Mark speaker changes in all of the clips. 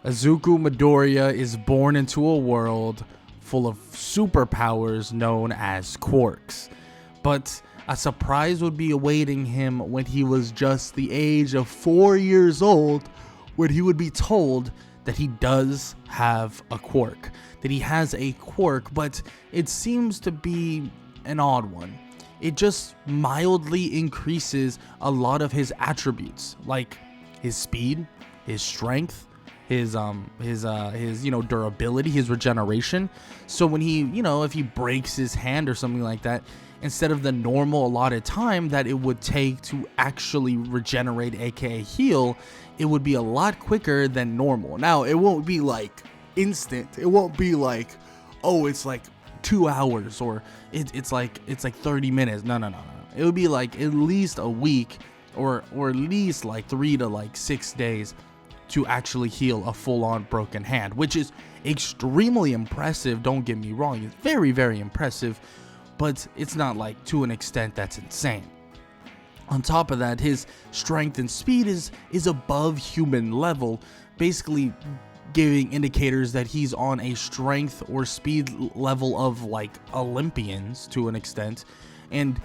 Speaker 1: Izuku Midoriya is born into a world full of superpowers known as quirks. But a surprise would be awaiting him when he was just the age of 4 years old, when he would be told that he does have a quirk. That he has a quirk, but it seems to be an odd one. It just mildly increases a lot of his attributes, like his speed, his strength, his durability, his regeneration. So when he, if he breaks his hand or something like that, instead of the normal allotted time that it would take to actually regenerate, aka heal, it would be a lot quicker than normal. Now, it won't be like instant. It won't be like, oh, it's like 2 hours or it's like 30 minutes. No. It would be like at least a week or at least like 3 to 6 days to actually heal a full-on broken hand, which is extremely impressive. Don't get me wrong, it's very, very impressive, but it's not like to an extent that's insane. On top of that, his strength and speed is above human level, basically giving indicators that he's on a strength or speed level of like Olympians to an extent. And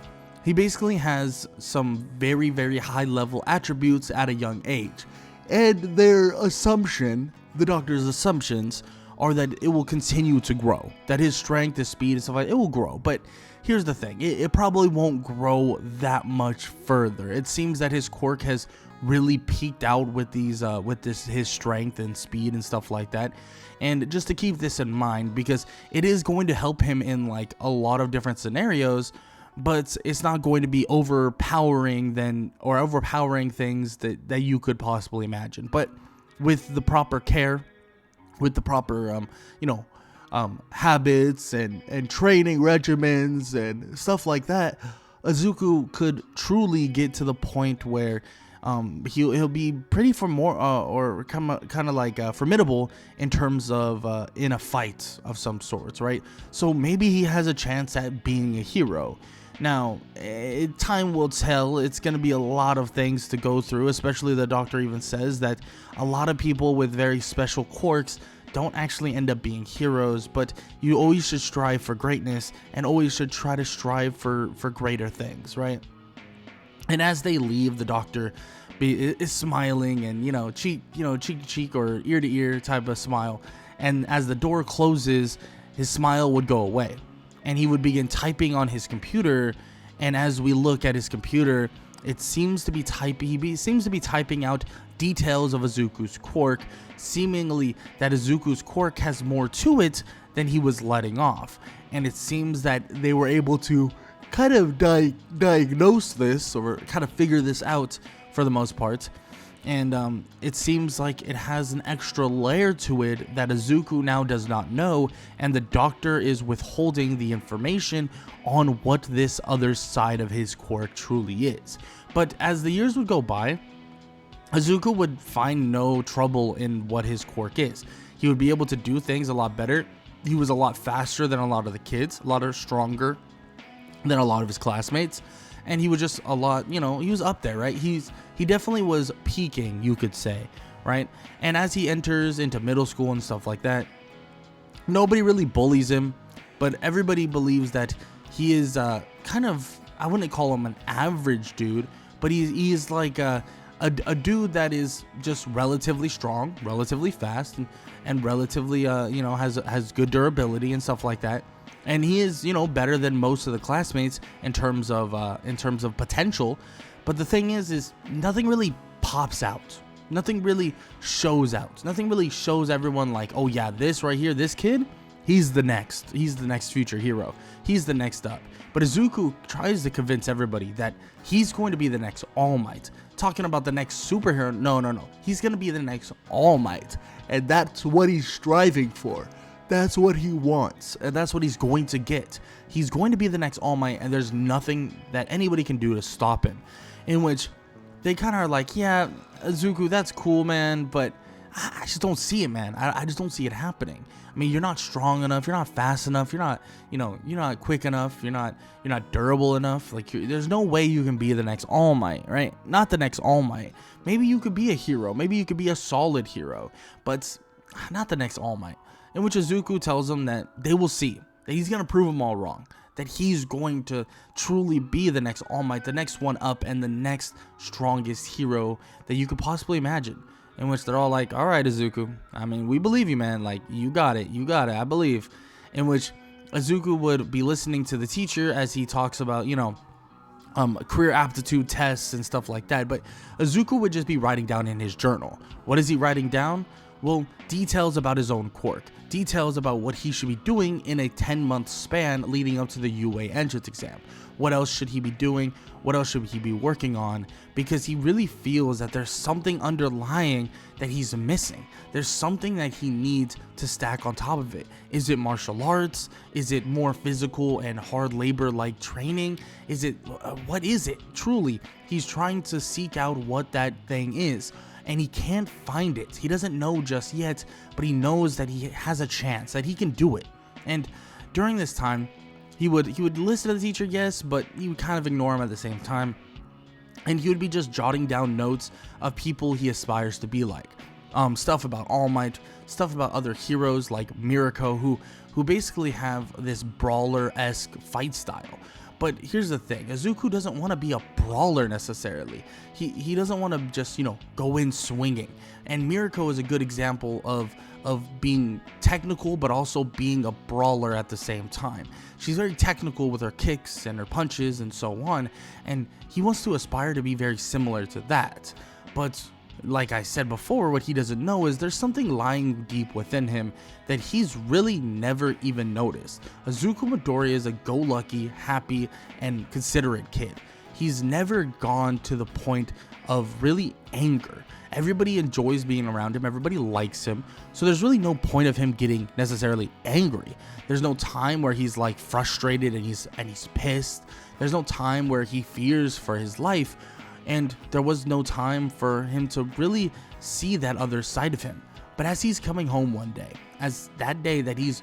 Speaker 1: he basically has some very, very high level attributes at a young age. And their assumption, the doctor's assumptions, are that it will continue to grow. That his strength, his speed, and stuff like that, it will grow. But here's the thing, it probably won't grow that much further. It seems that his quirk has really peaked out with his strength and speed and stuff like that. And just to keep this in mind, because it is going to help him in like a lot of different scenarios, but it's not going to be overpowering things that you could possibly imagine. But with the proper care, with the proper habits and training regimens and stuff like that, Izuku could truly get to the point where he'll be pretty formidable in terms of in a fight of some sorts, right? So maybe he has a chance at being a hero. Now, time will tell. It's going to be a lot of things to go through, especially the doctor even says that a lot of people with very special quirks don't actually end up being heroes, but you always should strive for greatness and always should try to strive for greater things, right? And as they leave, the doctor is smiling and, cheek to cheek or ear to ear type of smile. And as the door closes, his smile would go away. And he would begin typing on his computer, and as we look at his computer, it seems to be typing out details of Izuku's quirk, seemingly that Izuku's quirk has more to it than he was letting off. And it seems that they were able to kind of diagnose this or kind of figure this out for the most part. And it seems like it has an extra layer to it that Izuku now does not know, and the doctor is withholding the information on what this other side of his quirk truly is. But as the years would go by, Izuku would find no trouble in what his quirk is. He would be able to do things a lot better. He was a lot faster than a lot of the kids, a lot stronger than a lot of his classmates. And he was just a lot, he was up there, right? He definitely was peaking, you could say, right? And as he enters into middle school and stuff like that, nobody really bullies him, but everybody believes that he is kind of, I wouldn't call him an average dude, but he is like a dude that is just relatively strong, relatively fast, and relatively, has good durability and stuff like that. And he is, better than most of the classmates in terms of potential. But the thing is nothing really pops out. Nothing really shows out. Nothing really shows everyone like, oh yeah, this right here, this kid, he's the next future hero. He's the next up. But Izuku tries to convince everybody that he's going to be the next All Might. Talking about the next superhero. No. He's going to be the next All Might. And that's what he's striving for. That's what he wants, and that's what he's going to get. He's going to be the next All Might, and there's nothing that anybody can do to stop him. In which they kind of are like, yeah, Izuku, that's cool, man, but I just don't see it, man. I just don't see it happening. I mean, you're not strong enough. You're not fast enough. You're not, you're not quick enough. You're not durable enough. Like, there's no way you can be the next All Might, right? Not the next All Might. Maybe you could be a hero. Maybe you could be a solid hero, but not the next All Might. In which Izuku tells them that they will see, that he's going to prove them all wrong, that he's going to truly be the next All Might, the next one up, and the next strongest hero that you could possibly imagine. In which they're all like, all right, Izuku, I mean, we believe you, man. Like, you got it, I believe. In which Izuku would be listening to the teacher as he talks about, career aptitude tests and stuff like that. But Izuku would just be writing down in his journal. What is he writing down? Well, details about his own quirk. Details about what he should be doing in a 10-month span leading up to the UA entrance exam. What else should he be doing? What else should he be working on? Because he really feels that there's something underlying that he's missing. There's something that he needs to stack on top of it. Is it martial arts? Is it more physical and hard labor like training? Is it, what is it? Truly, he's trying to seek out what that thing is. And he can't find it. He doesn't know just yet, but he knows that he has a chance, that he can do it. And during this time, he would listen to the teacher, yes, but he would kind of ignore him at the same time. And he would be just jotting down notes of people he aspires to be like. Stuff about All Might, stuff about other heroes like Mirko, who basically have this brawler-esque fight style. But here's the thing, Izuku doesn't want to be a brawler necessarily. He doesn't want to just, go in swinging. And Mirko is a good example of being technical, but also being a brawler at the same time. She's very technical with her kicks and her punches and so on, and he wants to aspire to be very similar to that. But like I said before, what he doesn't know is there's something lying deep within him that he's really never even noticed. Izuku Midoriya is a go-lucky, happy, and considerate kid. He's never gone to the point of really anger. Everybody enjoys being around him. Everybody likes him. So there's really no point of him getting necessarily angry. There's no time where he's like frustrated and he's pissed. There's no time where he fears for his life. And there was no time for him to really see that other side of him. But as he's coming home one day, as that day that he's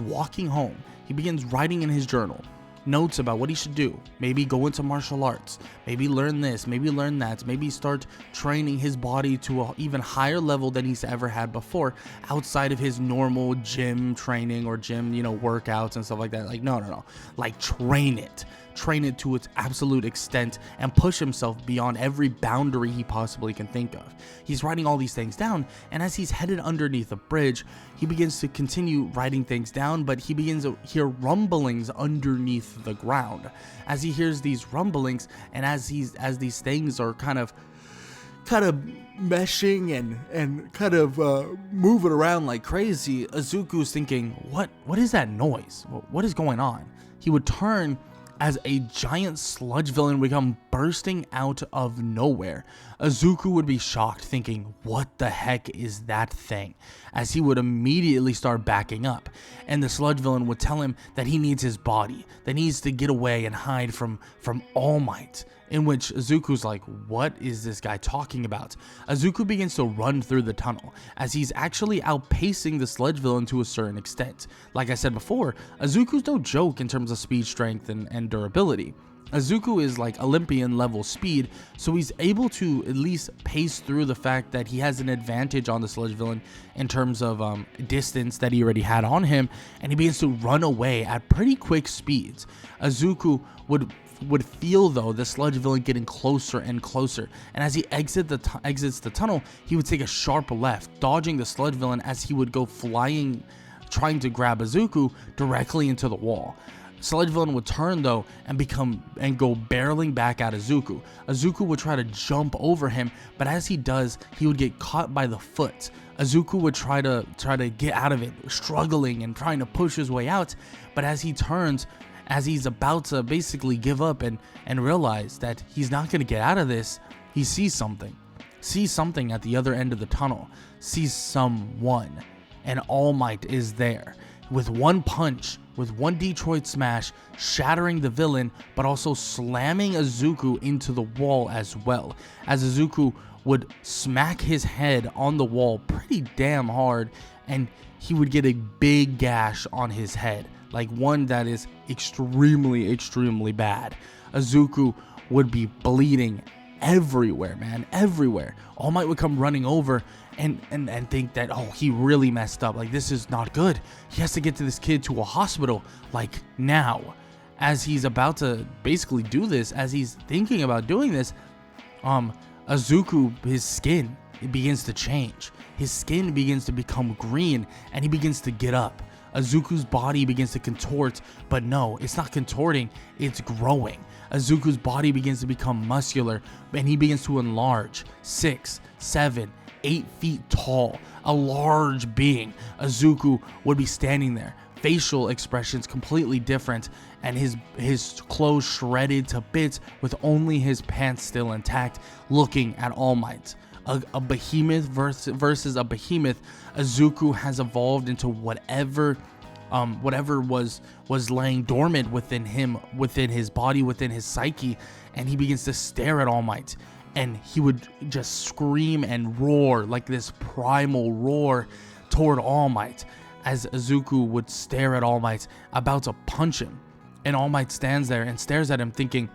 Speaker 1: walking home, he begins writing in his journal notes about what he should do. Maybe go into martial arts, maybe learn this, maybe learn that, maybe start training his body to an even higher level than he's ever had before outside of his normal gym training or gym, workouts and stuff like that. Like, no. Like, train it to its absolute extent and push himself beyond every boundary he possibly can think of. He's writing all these things down, and as he's headed underneath a bridge, he begins to continue writing things down, but he begins to hear rumblings underneath the ground. As he hears these rumblings, and as these things are kind of meshing and kind of moving around like crazy, Izuku's thinking, what is that noise? What is going on? He would turn as a giant sludge villain would come bursting out of nowhere. Izuku would be shocked, thinking, what the heck is that thing? As he would immediately start backing up, and the sludge villain would tell him that he needs his body, that he needs to get away and hide from All Might. In which Izuku's like, what is this guy talking about? Izuku begins to run through the tunnel, as he's actually outpacing the sludge villain to a certain extent. Like I said before, Izuku's no joke in terms of speed, strength, and durability. Izuku is like Olympian level speed, so he's able to at least pace through the fact that he has an advantage on the sludge villain in terms of distance that he already had on him, and he begins to run away at pretty quick speeds. Izuku would feel, though, the sludge villain getting closer and closer, and as he exits the tunnel, he would take a sharp left, dodging the sludge villain as he would go flying, trying to grab Izuku directly into the wall. Sludge villain would turn, though, and go barreling back at Izuku. Izuku would try to jump over him, but as he does, he would get caught by the foot. Izuku would try to get out of it, struggling and trying to push his way out, but as he turns, as he's about to basically give up and realize that he's not going to get out of this, he sees something at the other end of the tunnel, sees someone, and All Might is there. With one punch, with one Detroit smash, shattering the villain, but also slamming Izuku into the wall as well. As Izuku would smack his head on the wall pretty damn hard, and he would get a big gash on his head, like one that is extremely bad. Izuku would be bleeding everywhere, man, everywhere. All Might would come running over and think that, oh, he really messed up. Like, this is not good. He has to get to this kid to a hospital, like, now. As he's about to basically do this, as he's thinking about doing this, Izuku, his skin, it begins to change. His skin begins to become green, and he begins to get up. Izuku's body begins to contort, but no, it's not contorting, it's growing. Izuku's body begins to become muscular, and he begins to enlarge. 6, 7, 8 feet tall, a large being. Izuku would be standing there, facial expressions completely different, and his clothes shredded to bits with only his pants still intact, looking at All Might. A behemoth versus a behemoth. Izuku has evolved into whatever was laying dormant within him, within his body, within his psyche, and he begins to stare at All Might, and he would just scream and roar like this primal roar toward All Might, as Izuku would stare at All Might, about to punch him, and All Might stands there and stares at him, thinking,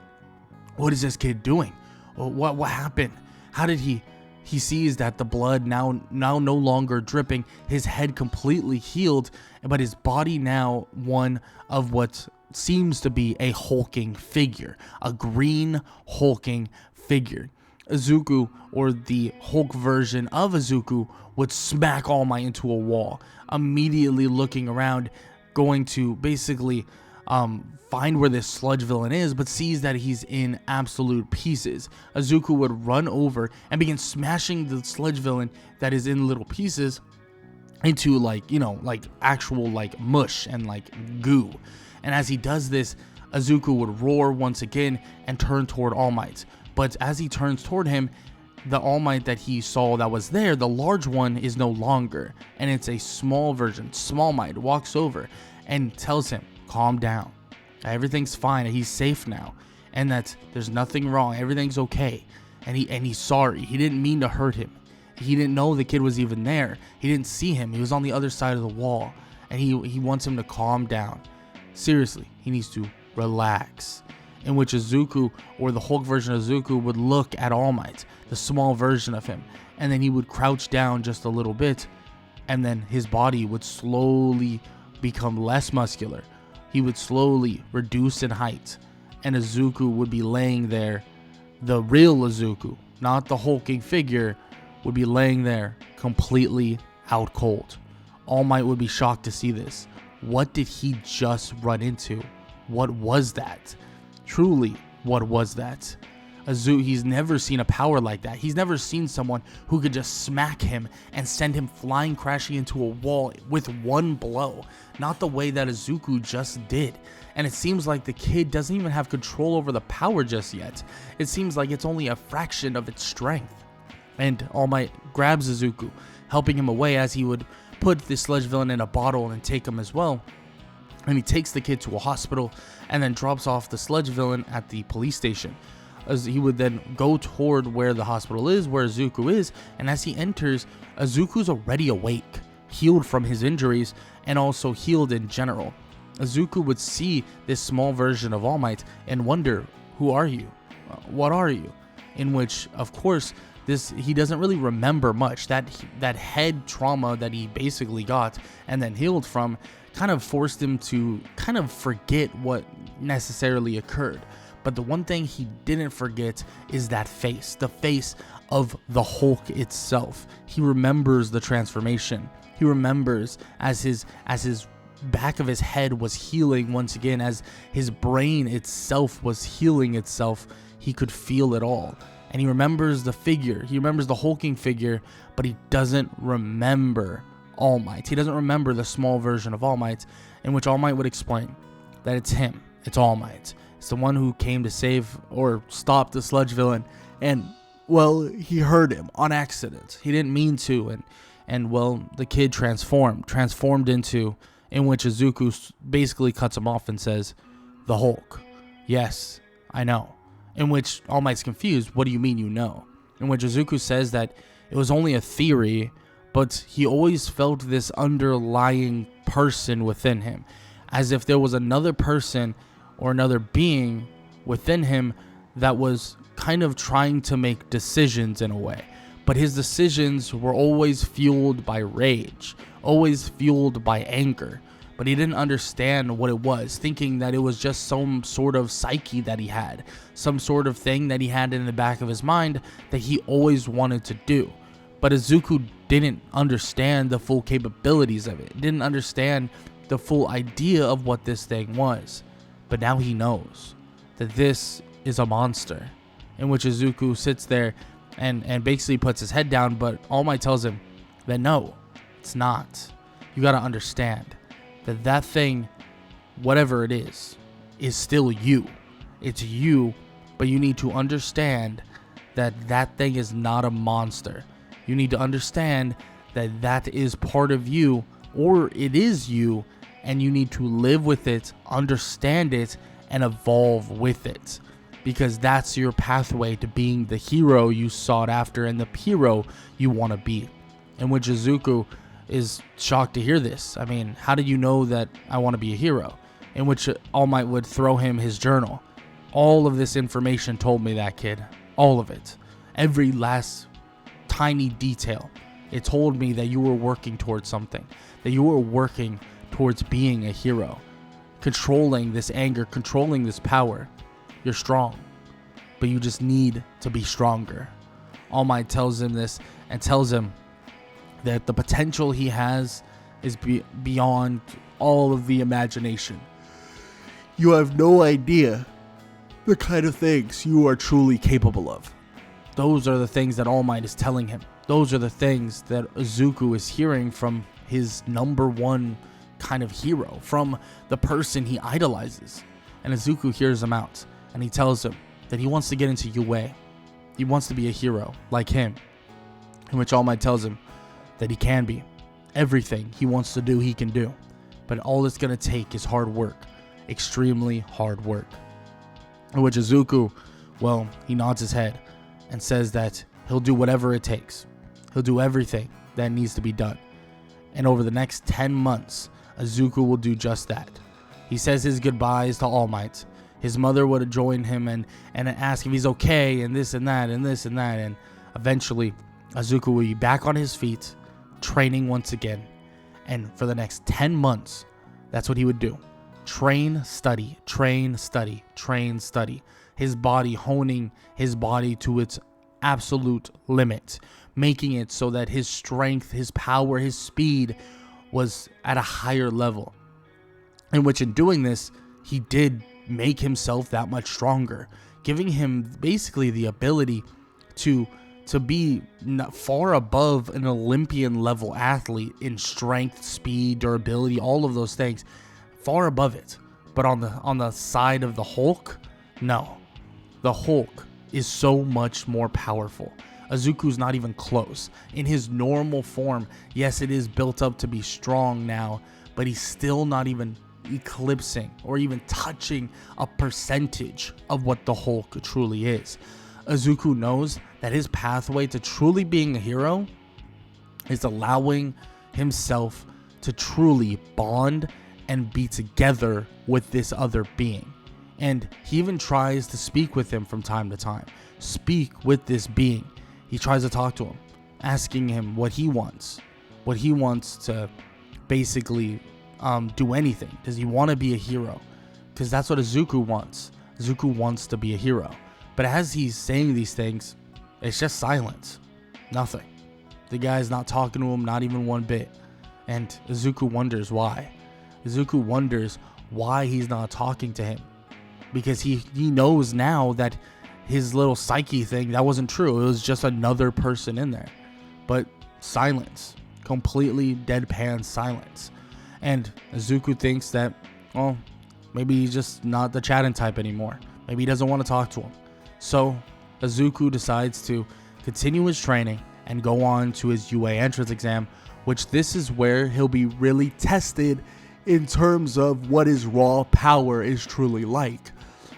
Speaker 1: "What is this kid doing? What happened? How did he?" He sees that the blood now no longer dripping, his head completely healed, but his body now one of what seems to be a hulking figure, a green hulking figure. Izuku, or the Hulk version of Izuku, would smack All Might into a wall, immediately looking around, going to basically find where this sludge villain is, but sees that he's in absolute pieces. Izuku would run over and begin smashing the sludge villain that is in little pieces into, like, you know, like actual like mush and like goo. And as he does this, Izuku would roar once again and turn toward All Might. But as he turns toward him, the All Might that he saw that was there, the large one, is no longer, and it's a small version. Small Might walks over and tells him, calm down, everything's fine, he's safe now, and that there's nothing wrong, everything's okay, and he's sorry, he didn't mean to hurt him, he didn't know the kid was even there, he didn't see him, he was on the other side of the wall, and he wants him to calm down. Seriously, he needs to relax. In which Izuku, or the Hulk version of Izuku, would look at All Might, the small version of him, and then he would crouch down just a little bit, and then his body would slowly become less muscular. He would slowly reduce in height, and Izuku would be laying there. The real Izuku, not the hulking figure, would be laying there completely out cold. All Might would be shocked to see this. What did he just run into? What was that? Truly, what was that? He's never seen a power like that. He's never seen someone who could just smack him and send him flying, crashing into a wall with one blow. Not the way that Izuku just did. And it seems like the kid doesn't even have control over the power just yet. It seems like it's only a fraction of its strength. And All Might grabs Izuku, helping him away as he would put the sludge villain in a bottle and take him as well. And he takes the kid to a hospital and then drops off the sludge villain at the police station. As he would then go toward where the hospital is, where Izuku is, and as he enters, Izuku's already awake, healed from his injuries, and also healed in general. Izuku would see this small version of All Might and wonder, who are you? What are you? In which, of course, he doesn't really remember much. That head trauma that he basically got and then healed from kind of forced him to kind of forget what necessarily occurred. But the one thing he didn't forget is that face, the face of the Hulk itself. He remembers the transformation. He remembers as his back of his head was healing once again, as his brain itself was healing itself. He could feel it all. And he remembers the figure. He remembers the hulking figure, but he doesn't remember All Might. He doesn't remember the small version of All Might, in which All Might would explain that it's him. It's All Might. It's the one who came to save or stop the sludge villain, and well, he hurt him on accident. He didn't mean to, and well, the kid transformed into, in which Izuku basically cuts him off and says, "The Hulk." Yes, I know. In which All Might's confused. What do you mean you know? in which Izuku says that it was only a theory, but he always felt this underlying person within him, as if there was another person or another being within him that was kind of trying to make decisions in a way. But his decisions were always fueled by rage, always fueled by anger. But he didn't understand what it was, thinking that it was just some sort of psyche that he had, some sort of thing that he had in the back of his mind that he always wanted to do. But Izuku didn't understand the full capabilities of it, didn't understand the full idea of what this thing was. But now he knows that this is a monster, in which Izuku sits there and basically puts his head down, but All Might tells him that no, it's not. You gotta understand that thing, whatever it is still you. It's you, but you need to understand that thing is not a monster. You need to understand that is part of you, or it is you, and you need to live with it, understand it, and evolve with it. Because that's your pathway to being the hero you sought after and the hero you want to be. In which Izuku is shocked to hear this. I mean, how did you know that I want to be a hero? In which All Might would throw him his journal. All of this information told me that, kid. All of it. Every last tiny detail. It told me that you were working towards something. That you were working towards being a hero. Controlling this anger, controlling this power. You're strong, but you just need to be stronger. All Might tells him this and tells him that the potential he has is beyond all of the imagination. You have no idea the kind of things you are truly capable of. Those are the things that All Might is telling him. Those are the things that Izuku is hearing from his number one kind of hero, from the person he idolizes. And Izuku hears him out. And he tells him that he wants to get into UA. He wants to be a hero like him. In which All Might tells him that he can be. Everything he wants to do, he can do. But all it's going to take is hard work. Extremely hard work. In which Izuku, well, he nods his head and says that he'll do whatever it takes. He'll do everything that needs to be done. And over the next 10 months, Izuku will do just that. He says his goodbyes to All Might. His mother would have joined him and ask if he's okay and this and that and this and that. And eventually, Izuku will be back on his feet, training once again. And for the next 10 months, that's what he would do. Train, study, train, study, train, study. His body, honing his body to its absolute limit. Making it so that his strength, his power, his speed was at a higher level. In which in doing this, he did make himself that much stronger, giving him basically the ability to be far above an Olympian level athlete in strength, speed, durability, all of those things, far above it. But on the side of the Hulk, no, the Hulk is so much more powerful. Izuku's not even close. In his normal form, yes, it is built up to be strong now, but he's still not even eclipsing or even touching a percentage of what the Hulk truly is. Izuku knows that his pathway to truly being a hero is allowing himself to truly bond and be together with this other being. And he even tries to speak with him from time to time. Speak with this being. He tries to talk to him, asking him what he wants to basically do anything. Does he want to be a hero? Because that's what Izuku wants. Izuku wants to be a hero. But as he's saying these things, it's just silence. Nothing. The guy's not talking to him, not even one bit. And Izuku wonders why. Izuku wonders why he's not talking to him. Because he knows now that his little psyche thing, that wasn't true. It was just another person in there. But silence. Completely deadpan silence. And Izuku thinks that, well, maybe he's just not the chatting type anymore. Maybe he doesn't want to talk to him. So Izuku decides to continue his training and go on to his UA entrance exam, which this is where he'll be really tested in terms of what his raw power is truly like.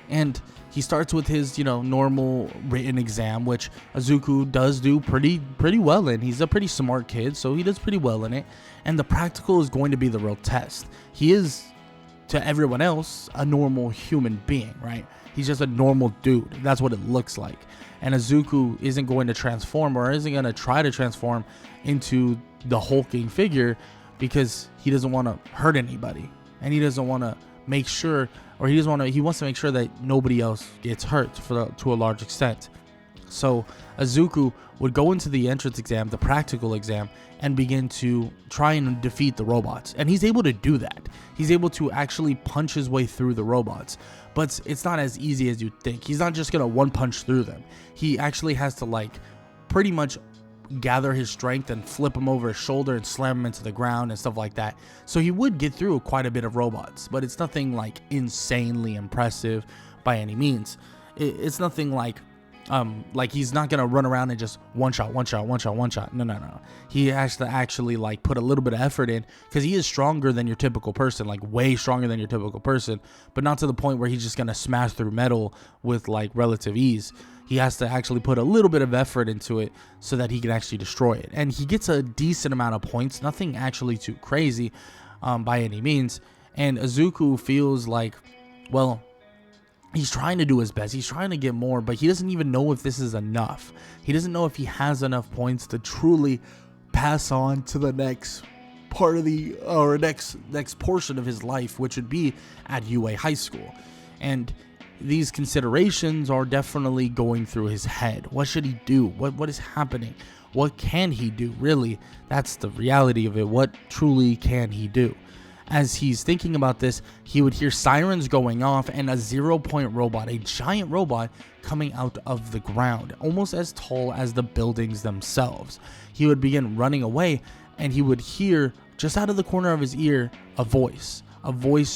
Speaker 1: And He starts with his, normal written exam, which Izuku does do pretty well in. He's a pretty smart kid, so he does pretty well in it. And the practical is going to be the real test. He is, to everyone else, a normal human being, right? He's just a normal dude. That's what it looks like. And Izuku isn't going to transform, or isn't going to try to transform into the hulking figure, because he doesn't want to hurt anybody. And he doesn't want to make sure, or he wants to make sure that nobody else gets hurt to a large extent. So Izuku would go into the entrance exam, the practical exam, and begin to try and defeat the robots. And he's able to do that. He's able to actually punch his way through the robots. But it's not as easy as you'd think. He's not just going to one punch through them. He actually has to pretty much gather his strength and flip him over his shoulder and slam him into the ground and stuff like that. So he would get through quite a bit of robots, but it's nothing insanely impressive by any means. It's nothing like he's not gonna run around and just one shot. No. He has to actually put a little bit of effort in, because he is stronger than your typical person, way stronger than your typical person, but not to the point where he's just gonna smash through metal with relative ease. He has to actually put a little bit of effort into it so that he can actually destroy it. And he gets a decent amount of points, nothing actually too crazy by any means. And Izuku feels he's trying to do his best. He's trying to get more, but he doesn't even know if this is enough. He doesn't know if he has enough points to truly pass on to the next part of next portion of his life, which would be at UA High School. And these considerations are definitely going through his head. What should he do? What is happening? What can he do? Really, that's the reality of it. What truly can he do? As he's thinking about this, he would hear sirens going off and a 0-point robot, a giant robot, coming out of the ground, almost as tall as the buildings themselves. He would begin running away, and he would hear, just out of the corner of his ear, a voice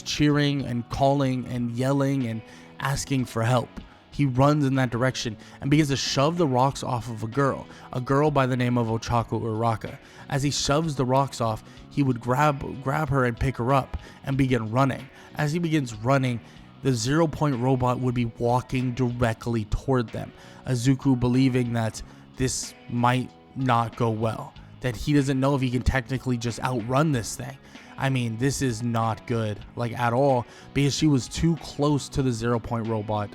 Speaker 1: cheering and calling and yelling and asking for help. He runs in that direction and begins to shove the rocks off of a girl by the name of Ochako Uraka. As he shoves the rocks off, he would grab her and pick her up and begin running. As he begins running, the 0-point robot would be walking directly toward them. Izuku, believing that this might not go well, that he doesn't know if he can technically just outrun this thing. I mean, this is not good, at all, because she was too close to the 0-point robot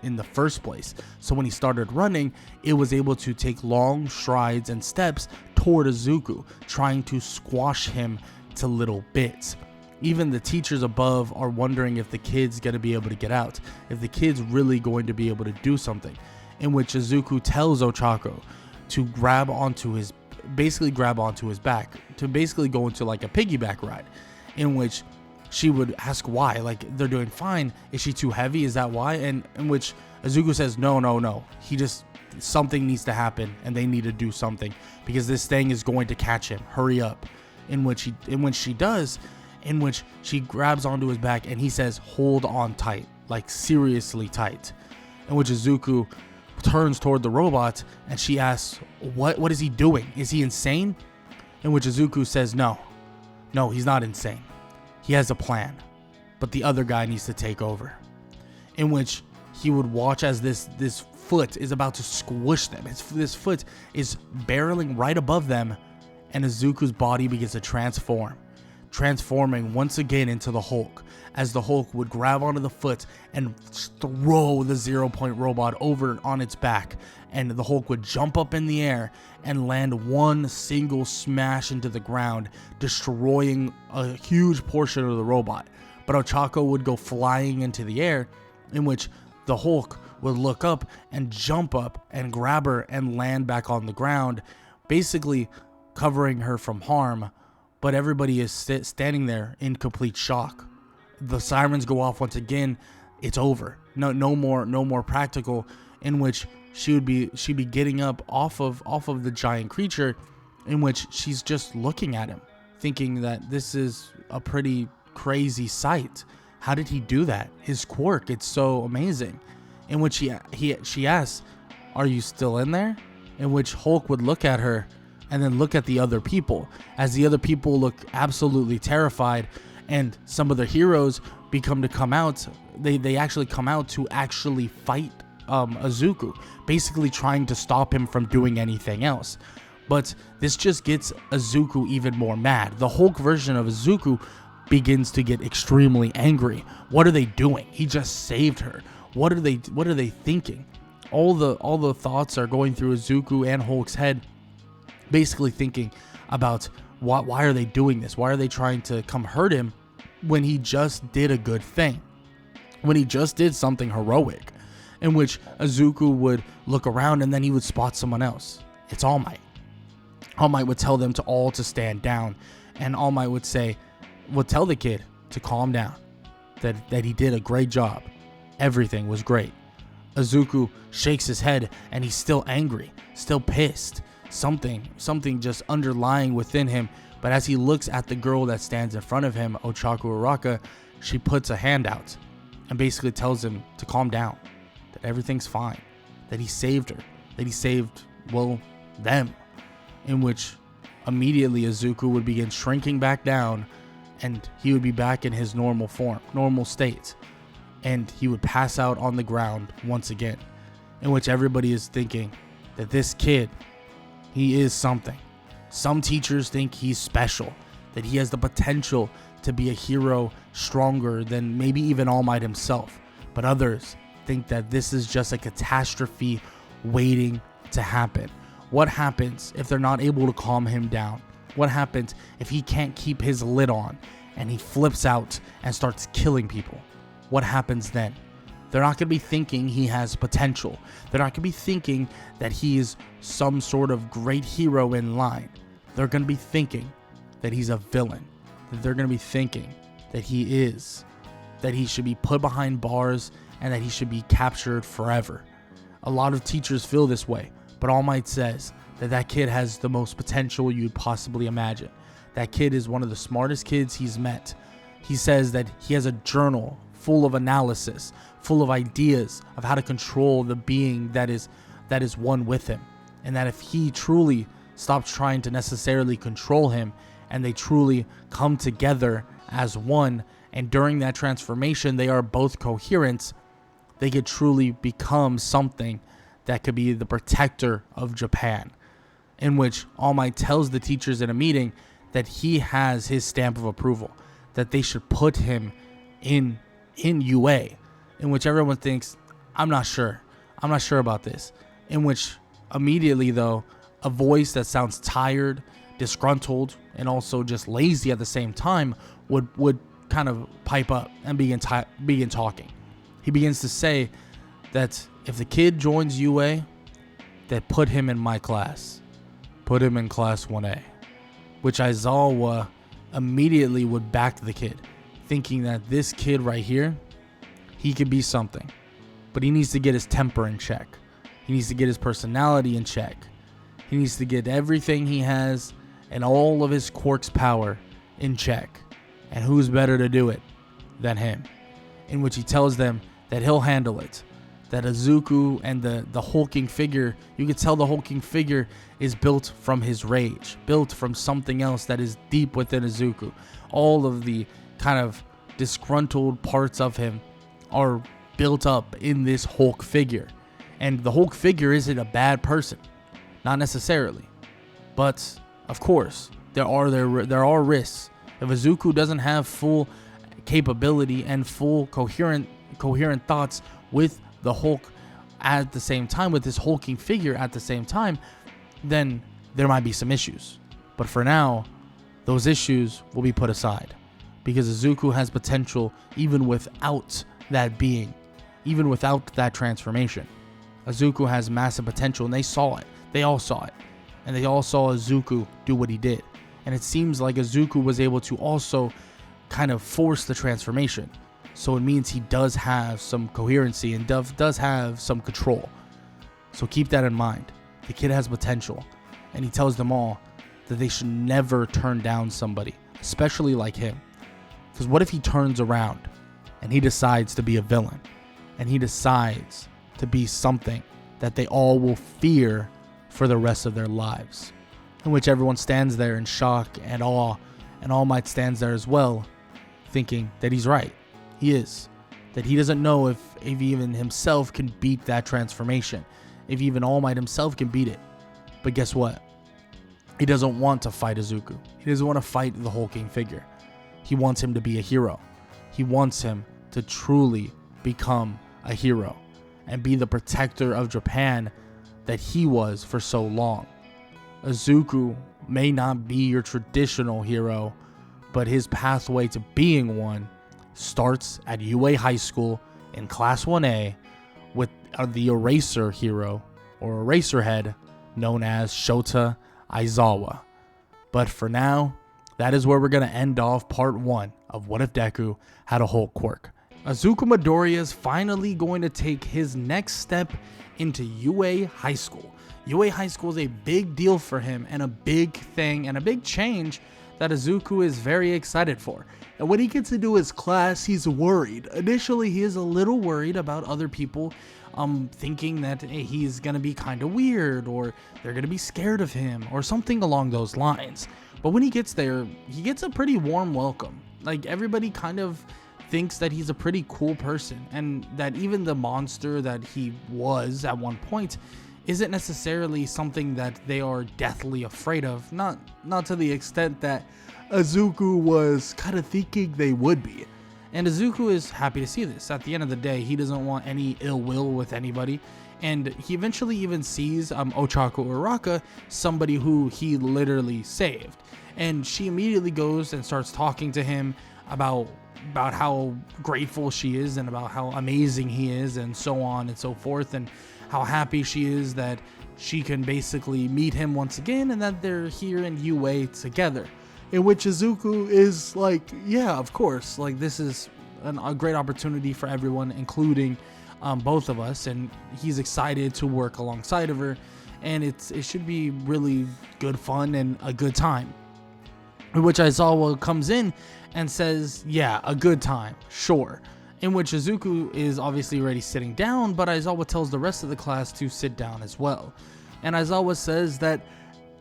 Speaker 1: in the first place. So when he started running, it was able to take long strides and steps toward Izuku, trying to squash him to little bits. Even the teachers above are wondering if the kid's going to be able to get out, if the kid's really going to be able to do something, in which Izuku tells Ochako to grab onto his back, to basically go into a piggyback ride, in which she would ask why, they're doing fine, is she too heavy, is that why? And in which Izuku says no, something needs to happen and they need to do something, because this thing is going to catch him, hurry up. In which she grabs onto his back and he says, hold on tight, seriously tight. In which Izuku turns toward the robot and she asks, what is he doing? Is he insane? In which Izuku says, no, he's not insane. He has a plan, but the other guy needs to take over. In which he would watch as this foot is about to squish them. This foot is barreling right above them, and Izuku's body begins to transforming once again into the Hulk, as the Hulk would grab onto the foot and throw the 0-point robot over on its back, and the Hulk would jump up in the air and land one single smash into the ground, destroying a huge portion of the robot. But Ochako would go flying into the air, in which the Hulk would look up and jump up and grab her and land back on the ground, basically covering her from harm. But everybody is standing there in complete shock. The sirens go off once again. It's over. No more practical. In which she'd be getting up off of the giant creature, in which she's just looking at him, thinking that this is a pretty crazy sight. How did he do that? His quirk, it's so amazing. In which she asks, "Are you still in there?" In which Hulk would look at her and then look at the other people, as the other people look absolutely terrified, And some of the heroes come out. They actually come out to actually fight Izuku, basically trying to stop him from doing anything else. But this just gets Izuku even more mad. The Hulk version of Izuku begins to get extremely angry. What are they doing? He just saved her. What are they thinking? All the thoughts are going through Izuku and Hulk's head, basically thinking about why are they doing this? Why are they trying to come hurt him when he just did a good thing? When he just did something heroic, in which Izuku would look around and then he would spot someone else. It's All Might. All Might would tell them to stand down, and All Might would tell the kid to calm down, that he did a great job. Everything was great. Izuku shakes his head and he's still angry, still pissed. Something just underlying within him. But as he looks at the girl that stands in front of him, Ochaku Araka, she puts a hand out and basically tells him to calm down, that everything's fine, that he saved her, that he saved, well, them. In which immediately Izuku would begin shrinking back down, and he would be back in his normal form, normal state. And he would pass out on the ground once again, in which everybody is thinking that this kid, he is something. Some teachers think he's special, that he has the potential to be a hero stronger than maybe even All Might himself. But others think that this is just a catastrophe waiting to happen. What happens if they're not able to calm him down? What happens if he can't keep his lid on and he flips out and starts killing people? What happens then? They're not going to be thinking he has potential. They're not going to be thinking that he is some sort of great hero in line. They're going to be thinking that he's a villain. They're going to be thinking that he should be put behind bars and that he should be captured forever. A lot of teachers feel this way, but All Might says that kid has the most potential you'd possibly imagine. That kid is one of the smartest kids he's met. He says that he has a journal full of analysis, full of ideas of how to control the being that is one with him. And that if he truly stops trying to necessarily control him and they truly come together as one, and during that transformation they are both coherent, they could truly become something that could be the protector of Japan. In which All Might tells the teachers in a meeting that he has his stamp of approval, that they should put him in UA, in which everyone thinks, I'm not sure about this. In which immediately though, a voice that sounds tired, disgruntled, and also just lazy at the same time would kind of pipe up and begin talking. He begins to say that if the kid joins UA, that put him in my class. Put him in class 1A. Which Aizawa immediately would back the kid, thinking that this kid right here, he could be something. But he needs to get his temper in check. He needs to get his personality in check. He needs to get everything he has and all of his Quirk's power in check. And who's better to do it than him? In which he tells them that he'll handle it. That Izuku and the hulking figure, you could tell the hulking figure is built from his rage, built from something else that is deep within Izuku. All of the kind of disgruntled parts of him are built up in this Hulk figure. And the Hulk figure isn't a bad person, not necessarily. But of course, there are risks. If Izuku doesn't have full capability and full coherent thoughts with the Hulk at the same time, with this hulking figure at the same time, then there might be some issues. But for now, those issues will be put aside, because Izuku has potential even without that being, even without that transformation. Izuku has massive potential, and they saw it. They all saw it. And they all saw Izuku do what he did. And it seems like Izuku was able to also kind of force the transformation. So it means he does have some coherency and does have some control. So keep that in mind. The kid has potential. And he tells them all that they should never turn down somebody, especially like him. Because what if he turns around and he decides to be a villain? And he decides to be something that they all will fear for the rest of their lives. In which everyone stands there in shock and awe, and All Might stands there as well, thinking that he's right. He is. That he doesn't know if even himself can beat that transformation. If even All Might himself can beat it. But guess what? He doesn't want to fight Izuku. He doesn't want to fight the hulking figure. He wants him to be a hero. He wants him to truly become a hero and be the protector of Japan that he was for so long. Izuku may not be your traditional hero, but his pathway to being one starts at UA High School in Class 1A with the eraser hero or eraser head known as Shota Aizawa. But for now, that is where we're going to end off part 1 of What If Deku Had a Hulk Quirk. Izuku Midoriya is finally going to take his next step into UA High School. UA High School is a big deal for him and a big thing and a big change that Izuku is very excited for. And when he gets into his class, he's worried. Initially, he is a little worried about other people thinking that he's going to be kind of weird or they're going to be scared of him or something along those lines. But when he gets there, he gets a pretty warm welcome. Like, everybody kind of thinks that he's a pretty cool person and that even the monster that he was at one point isn't necessarily something that they are deathly afraid of. Not to the extent that Izuku was kind of thinking they would be. And Izuku is happy to see this. At the end of the day, he doesn't want any ill will with anybody. And he eventually even sees Ochako Uraka, somebody who he literally saved. And she immediately goes and starts talking to him about how grateful she is and about how amazing he is and so on and so forth, and how happy she is that she can basically meet him once again and that they're here in UA together. In which Izuku is like, yeah, of course, like this is a great opportunity for everyone, including both of us, and he's excited to work alongside of her, and it should be really good fun and a good time. In which Aizawa comes in and says, yeah, a good time, sure. In which Izuku is obviously already sitting down, but Aizawa tells the rest of the class to sit down as well. And Aizawa says that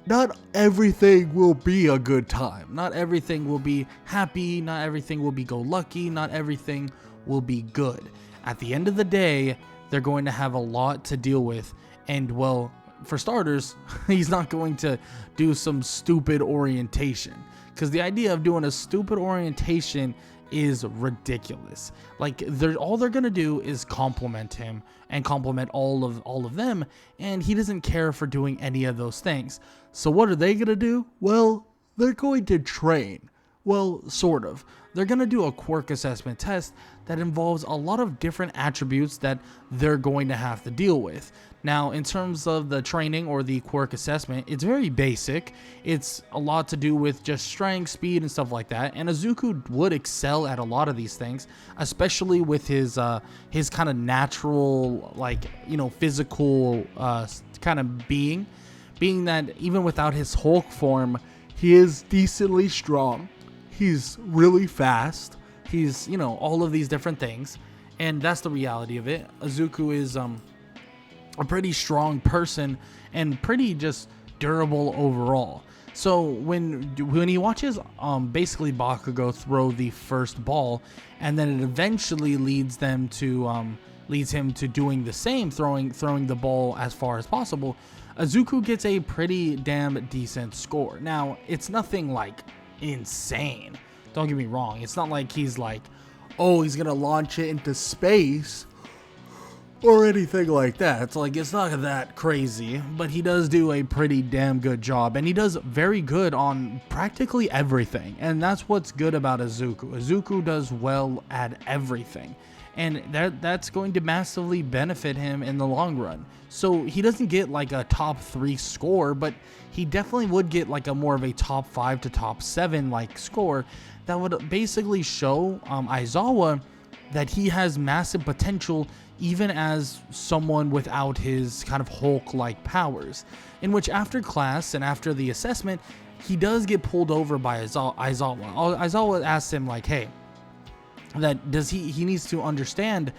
Speaker 1: not everything will be a good time. Not everything will be happy. Not everything will be go-lucky. Not everything will be good. At the end of the day, they're going to have a lot to deal with. And, well, for starters, he's not going to do some stupid orientation. Because the idea of doing a stupid orientation is ridiculous. Like, all they're gonna do is compliment him and compliment all of them, and he doesn't care for doing any of those things. So what are they gonna do? Well, they're going to train. Well, sort of. They're gonna do a quirk assessment test that involves a lot of different attributes that they're going to have to deal with. Now, in terms of the training or the quirk assessment, it's very basic. It's a lot to do with just strength, speed, and stuff like that. And Izuku would excel at a lot of these things, especially with his kind of natural, like, you know, physical kind of being that even without his Hulk form, he is decently strong. He's really fast. He's, you know, all of these different things. And that's the reality of it. Izuku is a pretty strong person and pretty just durable overall. So when he watches basically Bakugo throw the first ball, and then it eventually leads him to doing the same, throwing the ball as far as possible, Izuku gets a pretty damn decent score. Now, it's nothing like insane. Don't get me wrong. It's not like he's like, oh, he's gonna launch it into space or anything like that. It's like, it's not that crazy, but he does do a pretty damn good job, and he does very good on practically everything. And that's what's good about Izuku. Izuku does well at everything, and that's going to massively benefit him in the long run. So he doesn't get like a top 3 score, but he definitely would get like a more of a top 5 to top 7 like score that would basically show Aizawa that he has massive potential even as someone without his kind of Hulk-like powers. In which after class and after the assessment, he does get pulled over by Aizawa. Aizawa asks him like, hey, that he needs to understand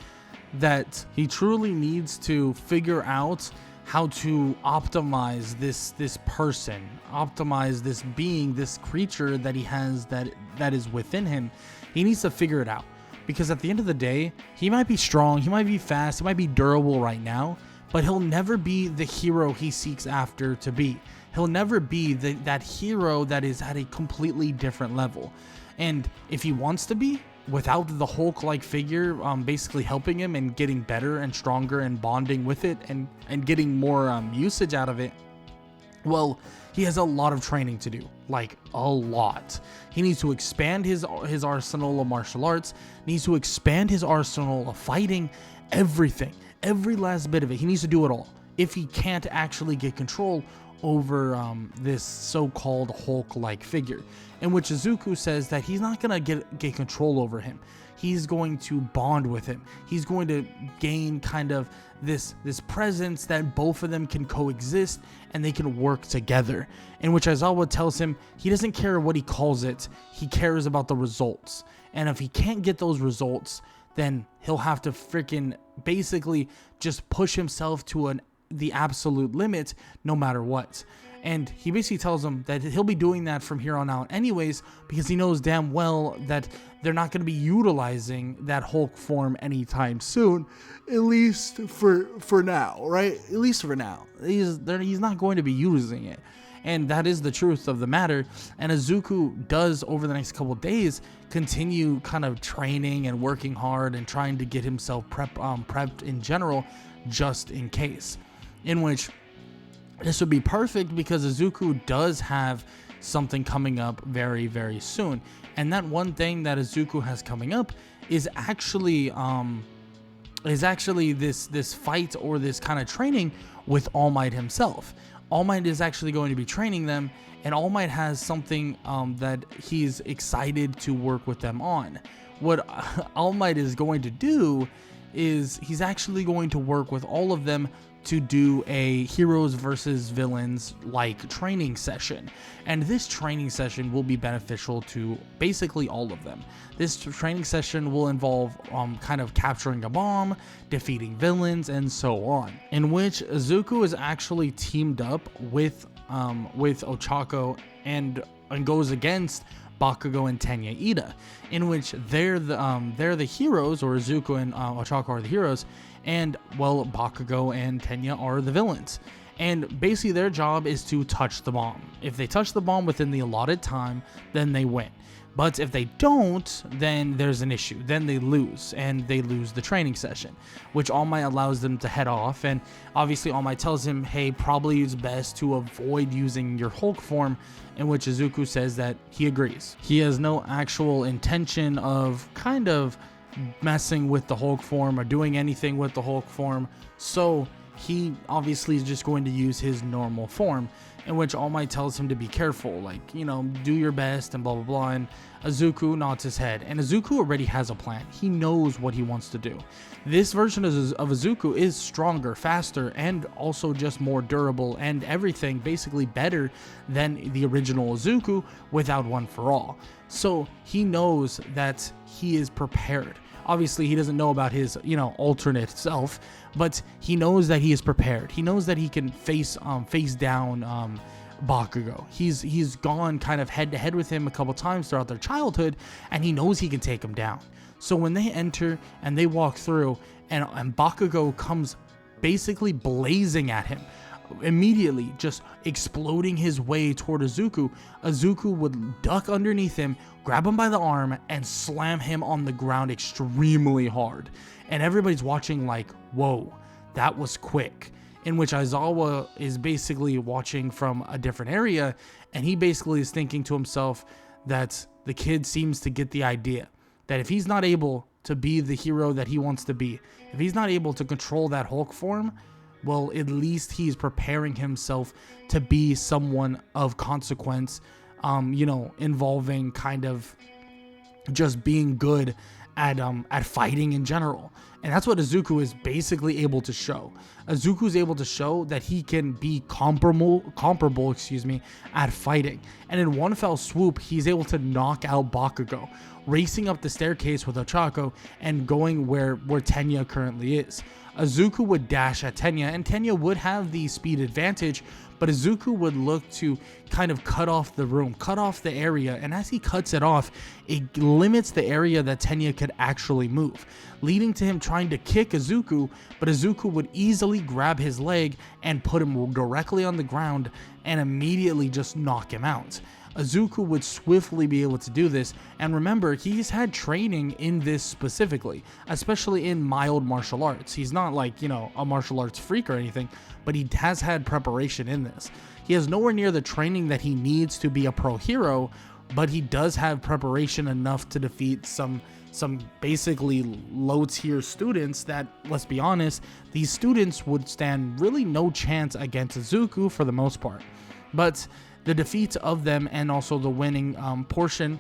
Speaker 1: that he truly needs to figure out how to optimize this person, optimize this being, this creature that he has that is within him. He needs to figure it out, because at the end of the day, he might be strong, he might be fast, he might be durable right now, but he'll never be the hero he seeks after to be. He'll never be that hero that is at a completely different level. And if he wants to be, without the Hulk-like figure basically helping him and getting better and stronger and bonding with it and getting more usage out of it, well, he has a lot of training to do, like a lot. He needs to expand his arsenal of martial arts, needs to expand his arsenal of fighting, everything, every last bit of it. He needs to do it all if he can't actually get control over this so-called Hulk-like figure, in which Izuku says that he's not gonna get control over him. He's going to bond with him. He's going to gain kind of this presence that both of them can coexist and they can work together. In which Aizawa tells him he doesn't care what he calls it, he cares about the results. And if he can't get those results, then he'll have to freaking basically just push himself to the absolute limit no matter what. And he basically tells him that he'll be doing that from here on out anyways, because he knows damn well that they're not going to be utilizing that Hulk form anytime soon, at least for now, right? At least for now. He's not going to be using it. And that is the truth of the matter. And Izuku does, over the next couple days, continue kind of training and working hard and trying to get himself prepped in general, just in case. In which this would be perfect, because Izuku does have something coming up very, very soon. And that one thing that Izuku has coming up is actually this fight, or this kind of training with All Might himself. All Might is actually going to be training them, and All Might has something that he's excited to work with them on. What All Might is going to do is he's actually going to work with all of them to do a heroes versus villains like training session. And this training session will be beneficial to basically all of them. This training session will involve kind of capturing a bomb, defeating villains, and so on, in which Izuku is actually teamed up with Ochako and goes against Bakugo and Tenya Ida, in which they're the heroes, or Izuku and Ochako are the heroes, and well, Bakugo and Tenya are the villains. And basically their job is to touch the bomb. If they touch the bomb within the allotted time, then they win. But if they don't, then there's an issue. Then they lose, and they lose the training session, which All Might allows them to head off. And obviously All Might tells him, hey, probably it's best to avoid using your Hulk form, in which Izuku says that he agrees. He has no actual intention of kind of messing with the Hulk form or doing anything with the Hulk form, so he obviously is just going to use his normal form, in which All Might tells him to be careful, like, you know, do your best and blah blah blah. And Izuku nods his head, and Izuku already has a plan. He knows what he wants to do. This version of Izuku is stronger, faster, and also just more durable, and everything basically better than the original Izuku without One for All. So he knows that he is prepared. Obviously, he doesn't know about his, alternate self, but he knows that he is prepared. He knows that he can face down Bakugo. He's gone kind of head to head with him a couple times throughout their childhood, and he knows he can take him down. So when they enter and they walk through, and Bakugo comes basically blazing at him, immediately just exploding his way toward Izuku would duck underneath him, grab him by the arm, and slam him on the ground extremely hard. And everybody's watching like, whoa, that was quick. In which Aizawa is basically watching from a different area, and he basically is thinking to himself that the kid seems to get the idea that if he's not able to be the hero that he wants to be, if he's not able to control that Hulk form, well, at least he's preparing himself to be someone of consequence, involving kind of just being good at fighting in general. And that's what Izuku is basically able to show. Izuku is able to show that he can be comparable, at fighting. And in one fell swoop, he's able to knock out Bakugo, racing up the staircase with Ochako and going where Tenya currently is. Izuku would dash at Tenya, and Tenya would have the speed advantage, but Izuku would look to kind of cut off the room, cut off the area, and as he cuts it off, it limits the area that Tenya could actually move, leading to him trying to kick Izuku, but Izuku would easily grab his leg and put him directly on the ground and immediately just knock him out. Izuku would swiftly be able to do this, and remember, he's had training in this specifically, especially in mild martial arts. He's not like, a martial arts freak or anything, but he has had preparation in this. He has nowhere near the training that he needs to be a pro hero, but he does have preparation enough to defeat some basically low tier students that, let's be honest, these students would stand really no chance against Izuku for the most part. But the defeat of them and also the winning portion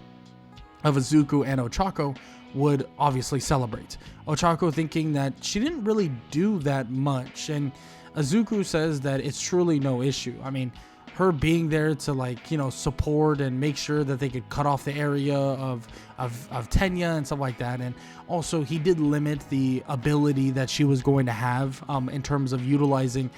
Speaker 1: of Izuku and Ochako would obviously celebrate. Ochako thinking that she didn't really do that much, and Izuku says that it's truly no issue. I mean, her being there to support and make sure that they could cut off the area of Tenya and stuff like that. And also he did limit the ability that she was going to have in terms of utilizing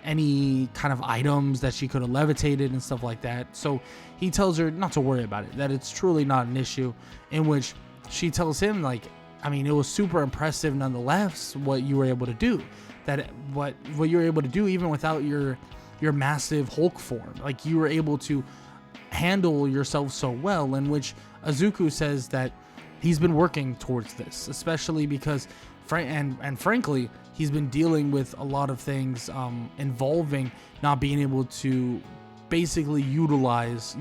Speaker 1: any kind of items that she could have levitated and stuff like that. So he tells her not to worry about it, that it's truly not an issue, in which she tells him it was super impressive nonetheless what you were able to do, that what you were able to do even without your massive Hulk form. You were able to handle yourself so well, in which Izuku says that he's been working towards this, especially because frankly, he's been dealing with a lot of things involving not being able to basically utilize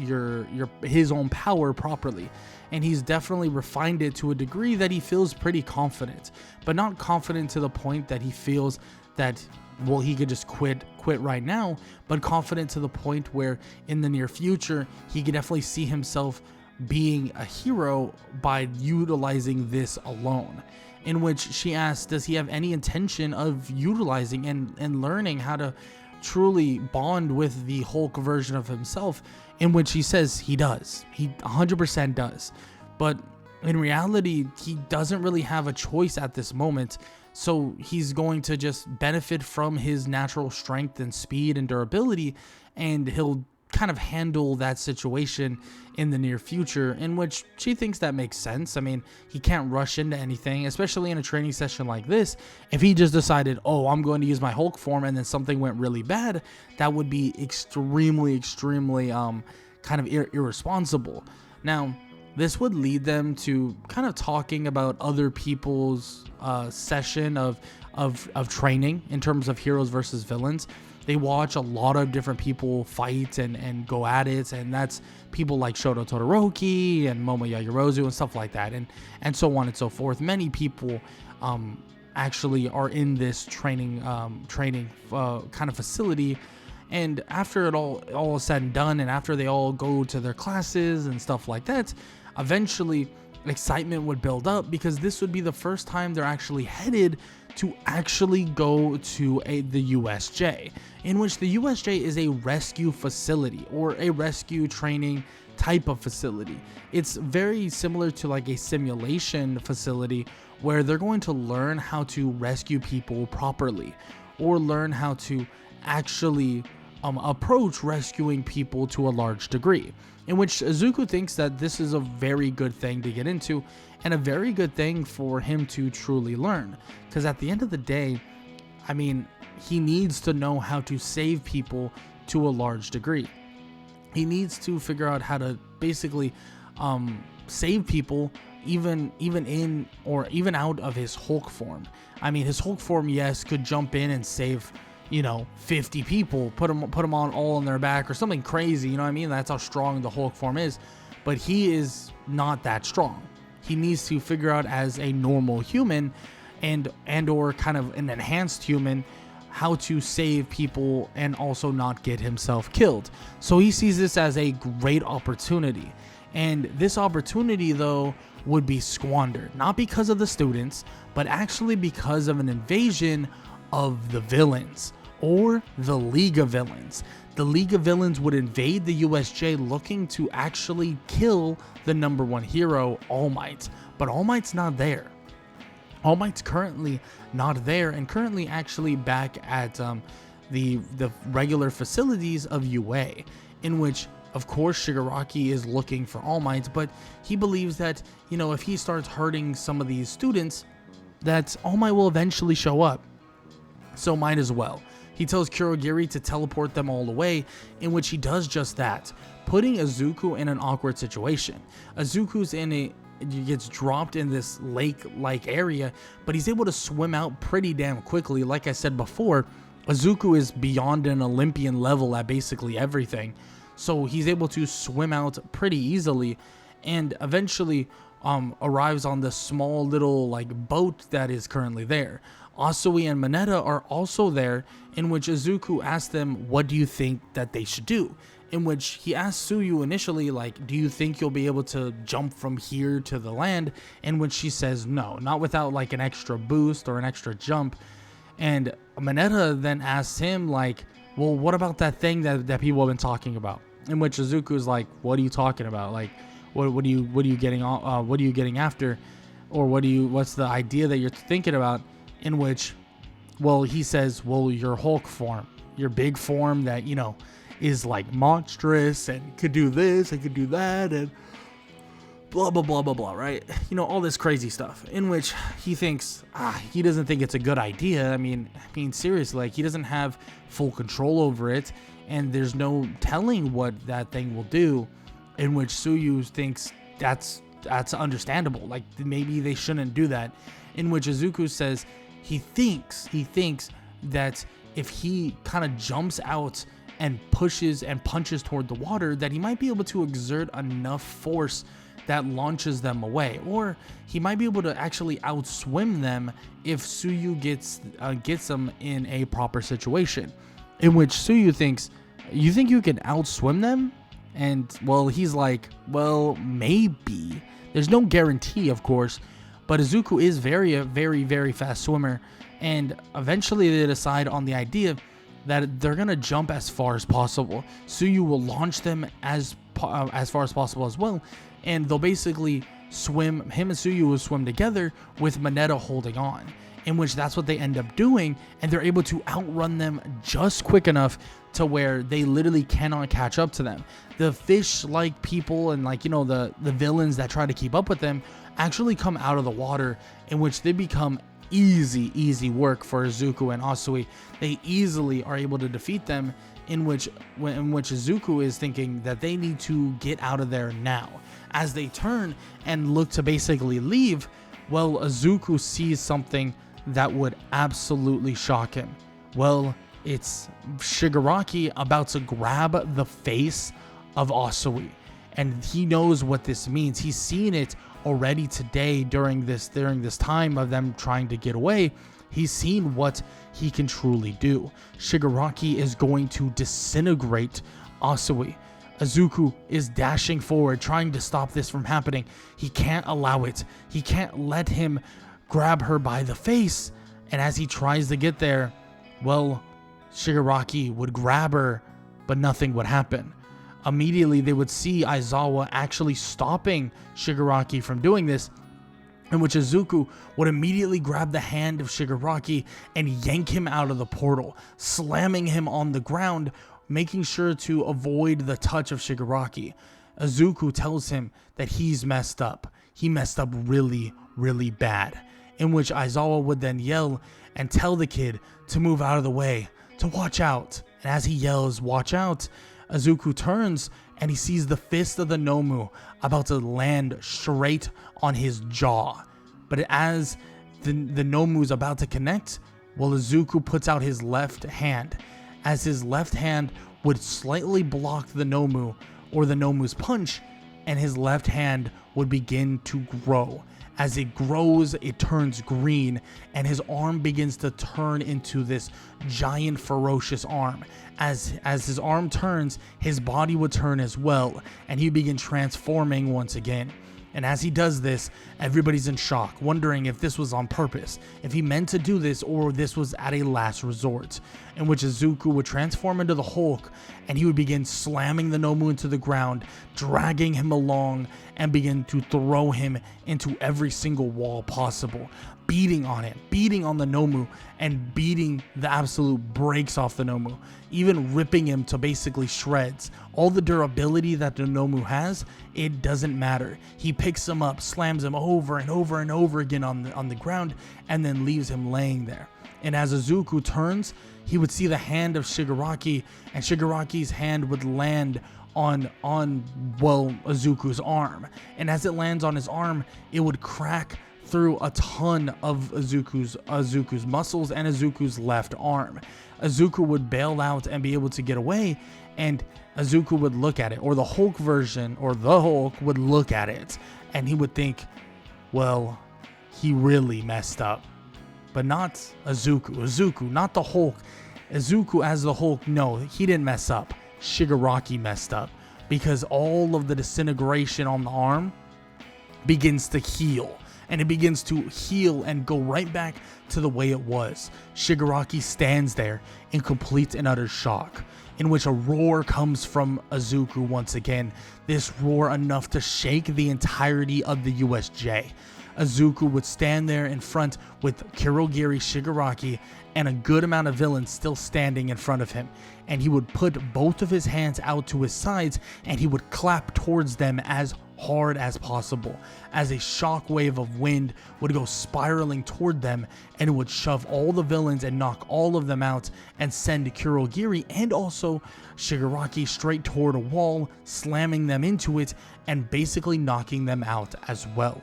Speaker 1: his own power properly. And he's definitely refined it to a degree that he feels pretty confident, but not confident to the point that he feels that, well, he could just quit right now, but confident to the point where in the near future, he could definitely see himself being a hero by utilizing this alone. In which she asks, does he have any intention of utilizing and learning how to truly bond with the Hulk version of himself, in which he says he does. He 100% does. But in reality, he doesn't really have a choice at this moment, so he's going to just benefit from his natural strength and speed and durability, and he'll kind of handle that situation in the near future, in which she thinks that makes sense. I mean, he can't rush into anything, especially in a training session like this. If he just decided, oh, I'm going to use my Hulk form, and then something went really bad, that would be extremely kind of irresponsible. Now, this would lead them to kind of talking about other people's session of training in terms of heroes versus villains. They watch a lot of different people fight and go at it, and that's people like Shoto Todoroki and Momo Yaoyorozu and stuff like that, and so on and so forth. Many people actually are in this training kind of facility, and after it all is said and done, and after they all go to their classes and stuff like that, eventually excitement would build up, because this would be the first time they're actually headed to actually go to the USJ, in which the USJ is a rescue facility or a rescue training type of facility. It's very similar to like a simulation facility where they're going to learn how to rescue people properly, or learn how to actually approach rescuing people to a large degree, in which Izuku thinks that this is a very good thing to get into and a very good thing for him to truly learn, because at the end of the day, I mean, he needs to know how to save people to a large degree. He needs to figure out how to basically save people even in or even out of his Hulk form. I mean, his Hulk form, yes, could jump in and save 50 people, put them on all on their back or something crazy, you know what I mean? That's how strong the Hulk form is, but he is not that strong. He needs to figure out as a normal human and or kind of an enhanced human how to save people and also not get himself killed. So he sees this as a great opportunity, and this opportunity though would be squandered, not because of the students, but actually because of an invasion of the villains, or the League of Villains. The League of Villains would invade the USJ looking to actually kill the number one hero, All Might. But All Might's not there. All Might's currently not there, and currently actually back at the regular facilities of UA, in which, of course, Shigaraki is looking for All Might, but he believes that, you know, if he starts hurting some of these students, that All Might will eventually show up. So might as well. He tells Kurogiri to teleport them all away, in which he does just that, putting Izuku in an awkward situation. Izuku's gets dropped in this lake-like area, but he's able to swim out pretty damn quickly. Like I said before, Izuku is beyond an Olympian level at basically everything, so he's able to swim out pretty easily, and eventually arrives on the small little boat that is currently there. Asui and Mineta are also there, in which Izuku asks them, what do you think that they should do? In which he asks Tsuyu initially, do you think you'll be able to jump from here to the land? In which she says no, not without an extra boost or an extra jump. And Mineta then asks him, well, what about that thing that people have been talking about? In which Izuku's like, what are you talking about? What are you getting after? Or what's the idea that you're thinking about? In which, well, he says, well, your Hulk form, your big form that, is monstrous and could do this and could do that and blah, blah, blah, blah, blah, right? All this crazy stuff, in which he thinks, he doesn't think it's a good idea. I mean, seriously, he doesn't have full control over it, and there's no telling what that thing will do, in which Tsuyu thinks that's understandable. Maybe they shouldn't do that, in which Izuku says he thinks that if he kind of jumps out and pushes and punches toward the water, that he might be able to exert enough force that launches them away, or he might be able to actually outswim them if Tsuyu gets them in a proper situation. In which Tsuyu thinks, you think you can outswim them? And well, he's like, well, maybe. There's no guarantee, of course, but Izuku is very, very, very fast swimmer, and eventually they decide on the idea that they're gonna jump as far as possible. Tsuyu will launch them as far as possible as well, and they'll basically swim. Him and Tsuyu will swim together with Mineta holding on, in which that's what they end up doing, and they're able to outrun them just quick enough to where they literally cannot catch up to them. The fish-like people and the villains that try to keep up with them actually come out of the water, in which they become easy work for Izuku and Asui. They easily are able to defeat them, in which Izuku is thinking that they need to get out of there now. As they turn and look to basically leave, well, Izuku sees something that would absolutely shock him. Well, it's Shigaraki about to grab the face of Asui, and he knows what this means. He's seen it already today during this time of them trying to get away. He's seen what he can truly do. Shigaraki is going to disintegrate Asui. Izuku is dashing forward, trying to stop this from happening. He can't allow it. He can't let him grab her by the face. And as he tries to get there, well, Shigaraki would grab her, but nothing would happen. Immediately, they would see Aizawa actually stopping Shigaraki from doing this, in which Izuku would immediately grab the hand of Shigaraki and yank him out of the portal, slamming him on the ground, making sure to avoid the touch of Shigaraki. Izuku tells him that he's messed up. He messed up really, really bad, in which Aizawa would then yell and tell the kid to move out of the way, to watch out. And as he yells, watch out, Izuku turns and he sees the fist of the Nomu about to land straight on his jaw. But as the Nomu's about to connect, well, Izuku puts out his left hand, as his left hand would slightly block the Nomu or the Nomu's punch, and his left hand would begin to grow. As it grows, it turns green, and his arm begins to turn into this giant, ferocious arm. As his arm turns, his body would turn as well, and he begin transforming once again. And as he does this, everybody's in shock, wondering if this was on purpose, if he meant to do this or this was at a last resort, in which Izuku would transform into the Hulk and he would begin slamming the Nomu into the ground, dragging him along, and begin to throw him into every single wall possible, beating on it, beating on the Nomu, and beating the absolute brakes off the Nomu, even ripping him to basically shreds. All the durability that the Nomu has, it doesn't matter. He picks him up, slams him over and over and over again on the ground, and then leaves him laying there. And as Izuku turns, he would see the hand of Shigaraki, and Shigaraki's hand would land on Izuku's arm. And as it lands on his arm, it would crack through a ton of Izuku's muscles and Izuku's left arm. Izuku would bail out and be able to get away, and Izuku would look at it, or the Hulk version, or the Hulk would look at it, and he would think, well, he really messed up. But not Izuku, not the Hulk. Izuku as the Hulk, no, he didn't mess up. Shigaraki messed up, because all of the disintegration on the arm begins to heal. And it begins to heal and go right back to the way it was. Shigaraki stands there in complete and utter shock, in which a roar comes from Izuku once again. This roar enough to shake the entirety of the USJ. Izuku would stand there in front with Kurogiri, Shigaraki, and a good amount of villains still standing in front of him. And he would put both of his hands out to his sides, and he would clap towards them as hard as possible, as a shockwave of wind would go spiraling toward them, and it would shove all the villains and knock all of them out, and send Kurogiri and also Shigaraki straight toward a wall, slamming them into it and basically knocking them out as well.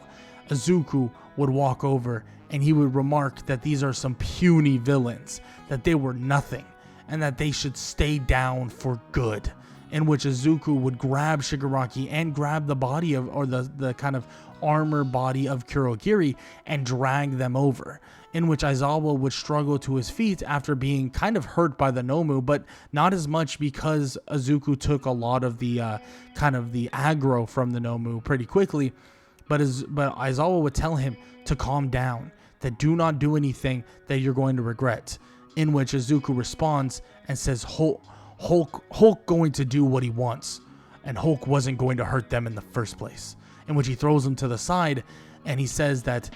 Speaker 1: Izuku would walk over and he would remark that these are some puny villains, that they were nothing, and that they should stay down for good. In which Izuku would grab Shigaraki and grab the body of, or the kind of armor body of Kurogiri, and drag them over. In which Aizawa would struggle to his feet after being kind of hurt by the Nomu, but not as much, because Izuku took a lot of the kind of the aggro from the Nomu pretty quickly. But Aizawa would tell him to calm down, that do not do anything that you're going to regret. In which Izuku responds and says, Hulk going to do what he wants, and Hulk wasn't going to hurt them in the first place. In which he throws him to the side, and he says that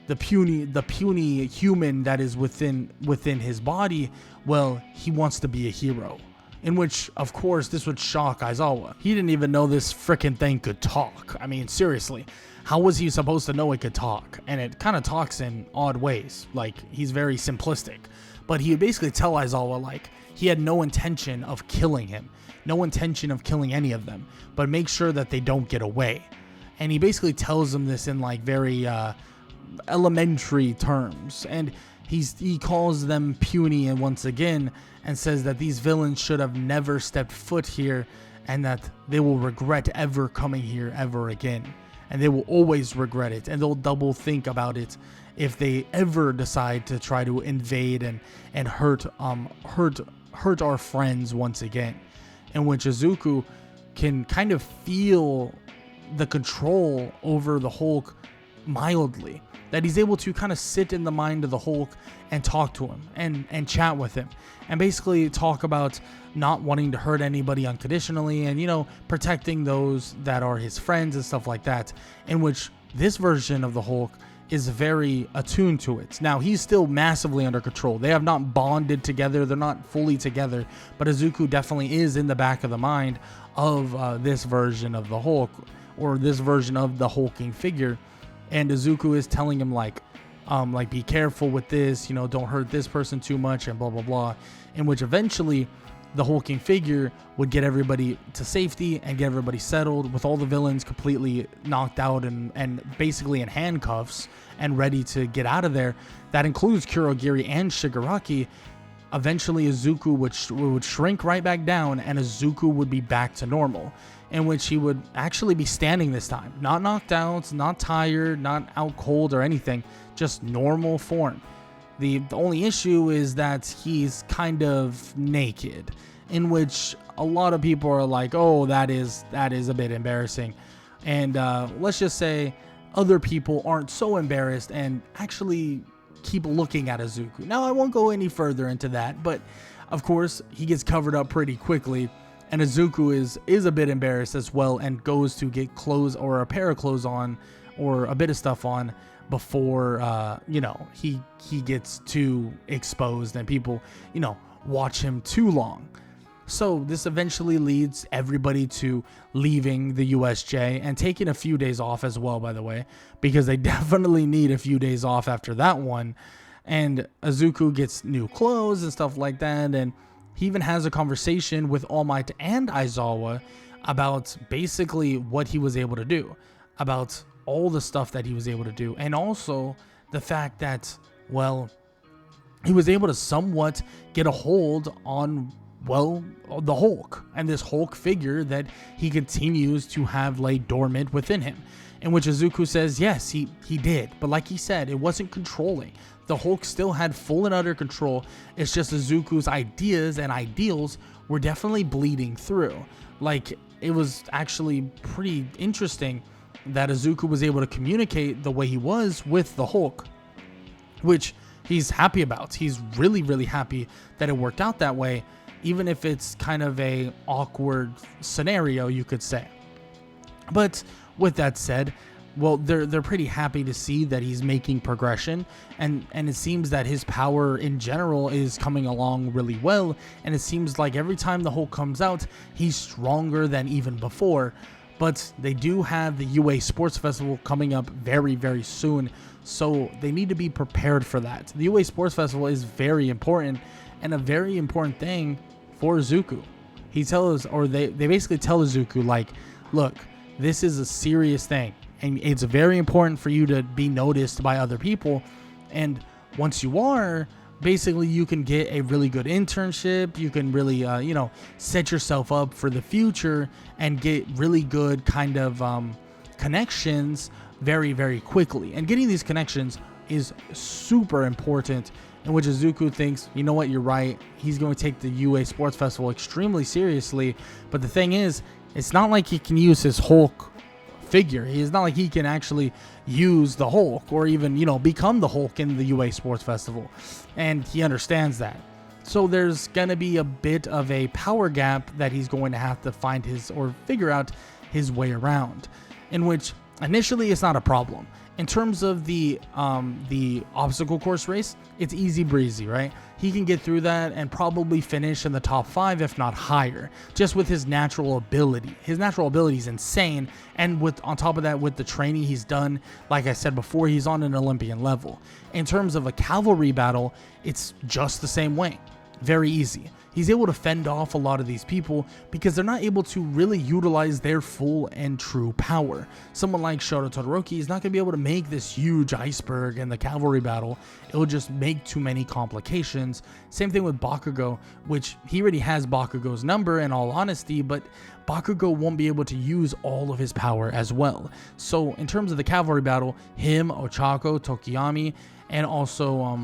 Speaker 1: the puny human that is within his body, well, he wants to be a hero. In which, of course, this would shock Aizawa. He didn't even know this frickin' thing could talk. I mean, seriously, how was he supposed to know it could talk? And it kind of talks in odd ways, like he's very simplistic. But he would basically tell Aizawa, like, he had no intention of killing him, no intention of killing any of them, but make sure that they don't get away. And he basically tells him this in like very elementary terms, and he calls them puny, and once again, and says that these villains should have never stepped foot here, and that they will regret ever coming here ever again, and they will always regret it, and they'll double think about it if they ever decide to try to invade and hurt our friends once again. In which Izuku can kind of feel the control over the Hulk mildly, that he's able to kind of sit in the mind of the Hulk and talk to him and chat with him, and basically talk about not wanting to hurt anybody unconditionally, and, you know, protecting those that are his friends and stuff like that. In which this version of the Hulk is very attuned to it. Now, he's still massively under control. They have not bonded together. They're not fully together. But Izuku definitely is in the back of the mind of this version of the Hulk, or this version of the hulking figure. And Izuku is telling him, like, be careful with this, you know, don't hurt this person too much, and blah, blah, blah. In which eventually the hulking figure would get everybody to safety and get everybody settled, with all the villains completely knocked out and basically in handcuffs and ready to get out of there. That includes Kurogiri and Shigaraki. Eventually Izuku would shrink right back down, and Izuku would be back to normal, in which he would actually be standing this time, not knocked out, not tired, not out cold or anything, just normal form. The only issue is that he's kind of naked, in which a lot of people are like, oh, that is a bit embarrassing. And let's just say other people aren't so embarrassed and actually keep looking at Izuku. Now, I won't go any further into that, but of course, he gets covered up pretty quickly, and Izuku is a bit embarrassed as well and goes to get clothes or a pair of clothes on or a bit of stuff on before, he gets too exposed and people, watch him too long. So this eventually leads everybody to leaving the USJ and taking a few days off as well, by the way, because they definitely need a few days off after that one. And Izuku gets new clothes and stuff like that, and he even has a conversation with All Might and Aizawa about basically what he was able to do, about all the stuff that he was able to do, and also the fact that, well, he was able to somewhat get a hold on, well, the Hulk, and this Hulk figure that he continues to have lay dormant within him, in which Izuku says, yes, he did, but like he said, it wasn't controlling. The Hulk still had full and utter control. It's just Izuku's ideas and ideals were definitely bleeding through. Like, it was actually pretty interesting that Izuku was able to communicate the way he was with the Hulk, which he's happy about. He's really, really happy that it worked out that way, even if it's kind of a awkward scenario, you could say. But with that said, well, they're pretty happy to see that he's making progression, and it seems that his power in general is coming along really well, and it seems like every time the Hulk comes out, he's stronger than even before. But they do have the UA Sports Festival coming up very, very soon, so they need to be prepared for that. The UA Sports Festival is very important, and a very important thing for Izuku. They basically tell Izuku, like, look, this is a serious thing, and it's very important for you to be noticed by other people, and once you are, basically you can get a really good internship, you can really set yourself up for the future and get really good kind of connections very, very quickly. And getting these connections is super important, in which Izuku thinks, you know what, you're right, he's going to take the UA Sports Festival extremely seriously. But the thing is, it's not like he can use his Hulk figure. It's not like he can actually use the Hulk or even, become the Hulk in the UA Sports Festival. And he understands that. So there's going to be a bit of a power gap that he's going to have to find figure out his way around, in which initially it's not a problem. In terms of the obstacle course race, it's easy breezy, right? He can get through that and probably finish in the top 5, if not higher, just with his natural ability. His natural ability is insane, and on top of that, with the training he's done, like I said before, he's on an Olympian level. In terms of a cavalry battle, it's just the same way. Very easy. He's able to fend off a lot of these people because they're not able to really utilize their full and true power. Someone like Todoroki is not going to be able to make this huge iceberg in the cavalry battle. It will just make too many complications. Same thing with Bakugo, which he already has Bakugo's number in all honesty, but Bakugo won't be able to use all of his power as well. So in terms of the cavalry battle, him, Ochako, Tokiyami, and also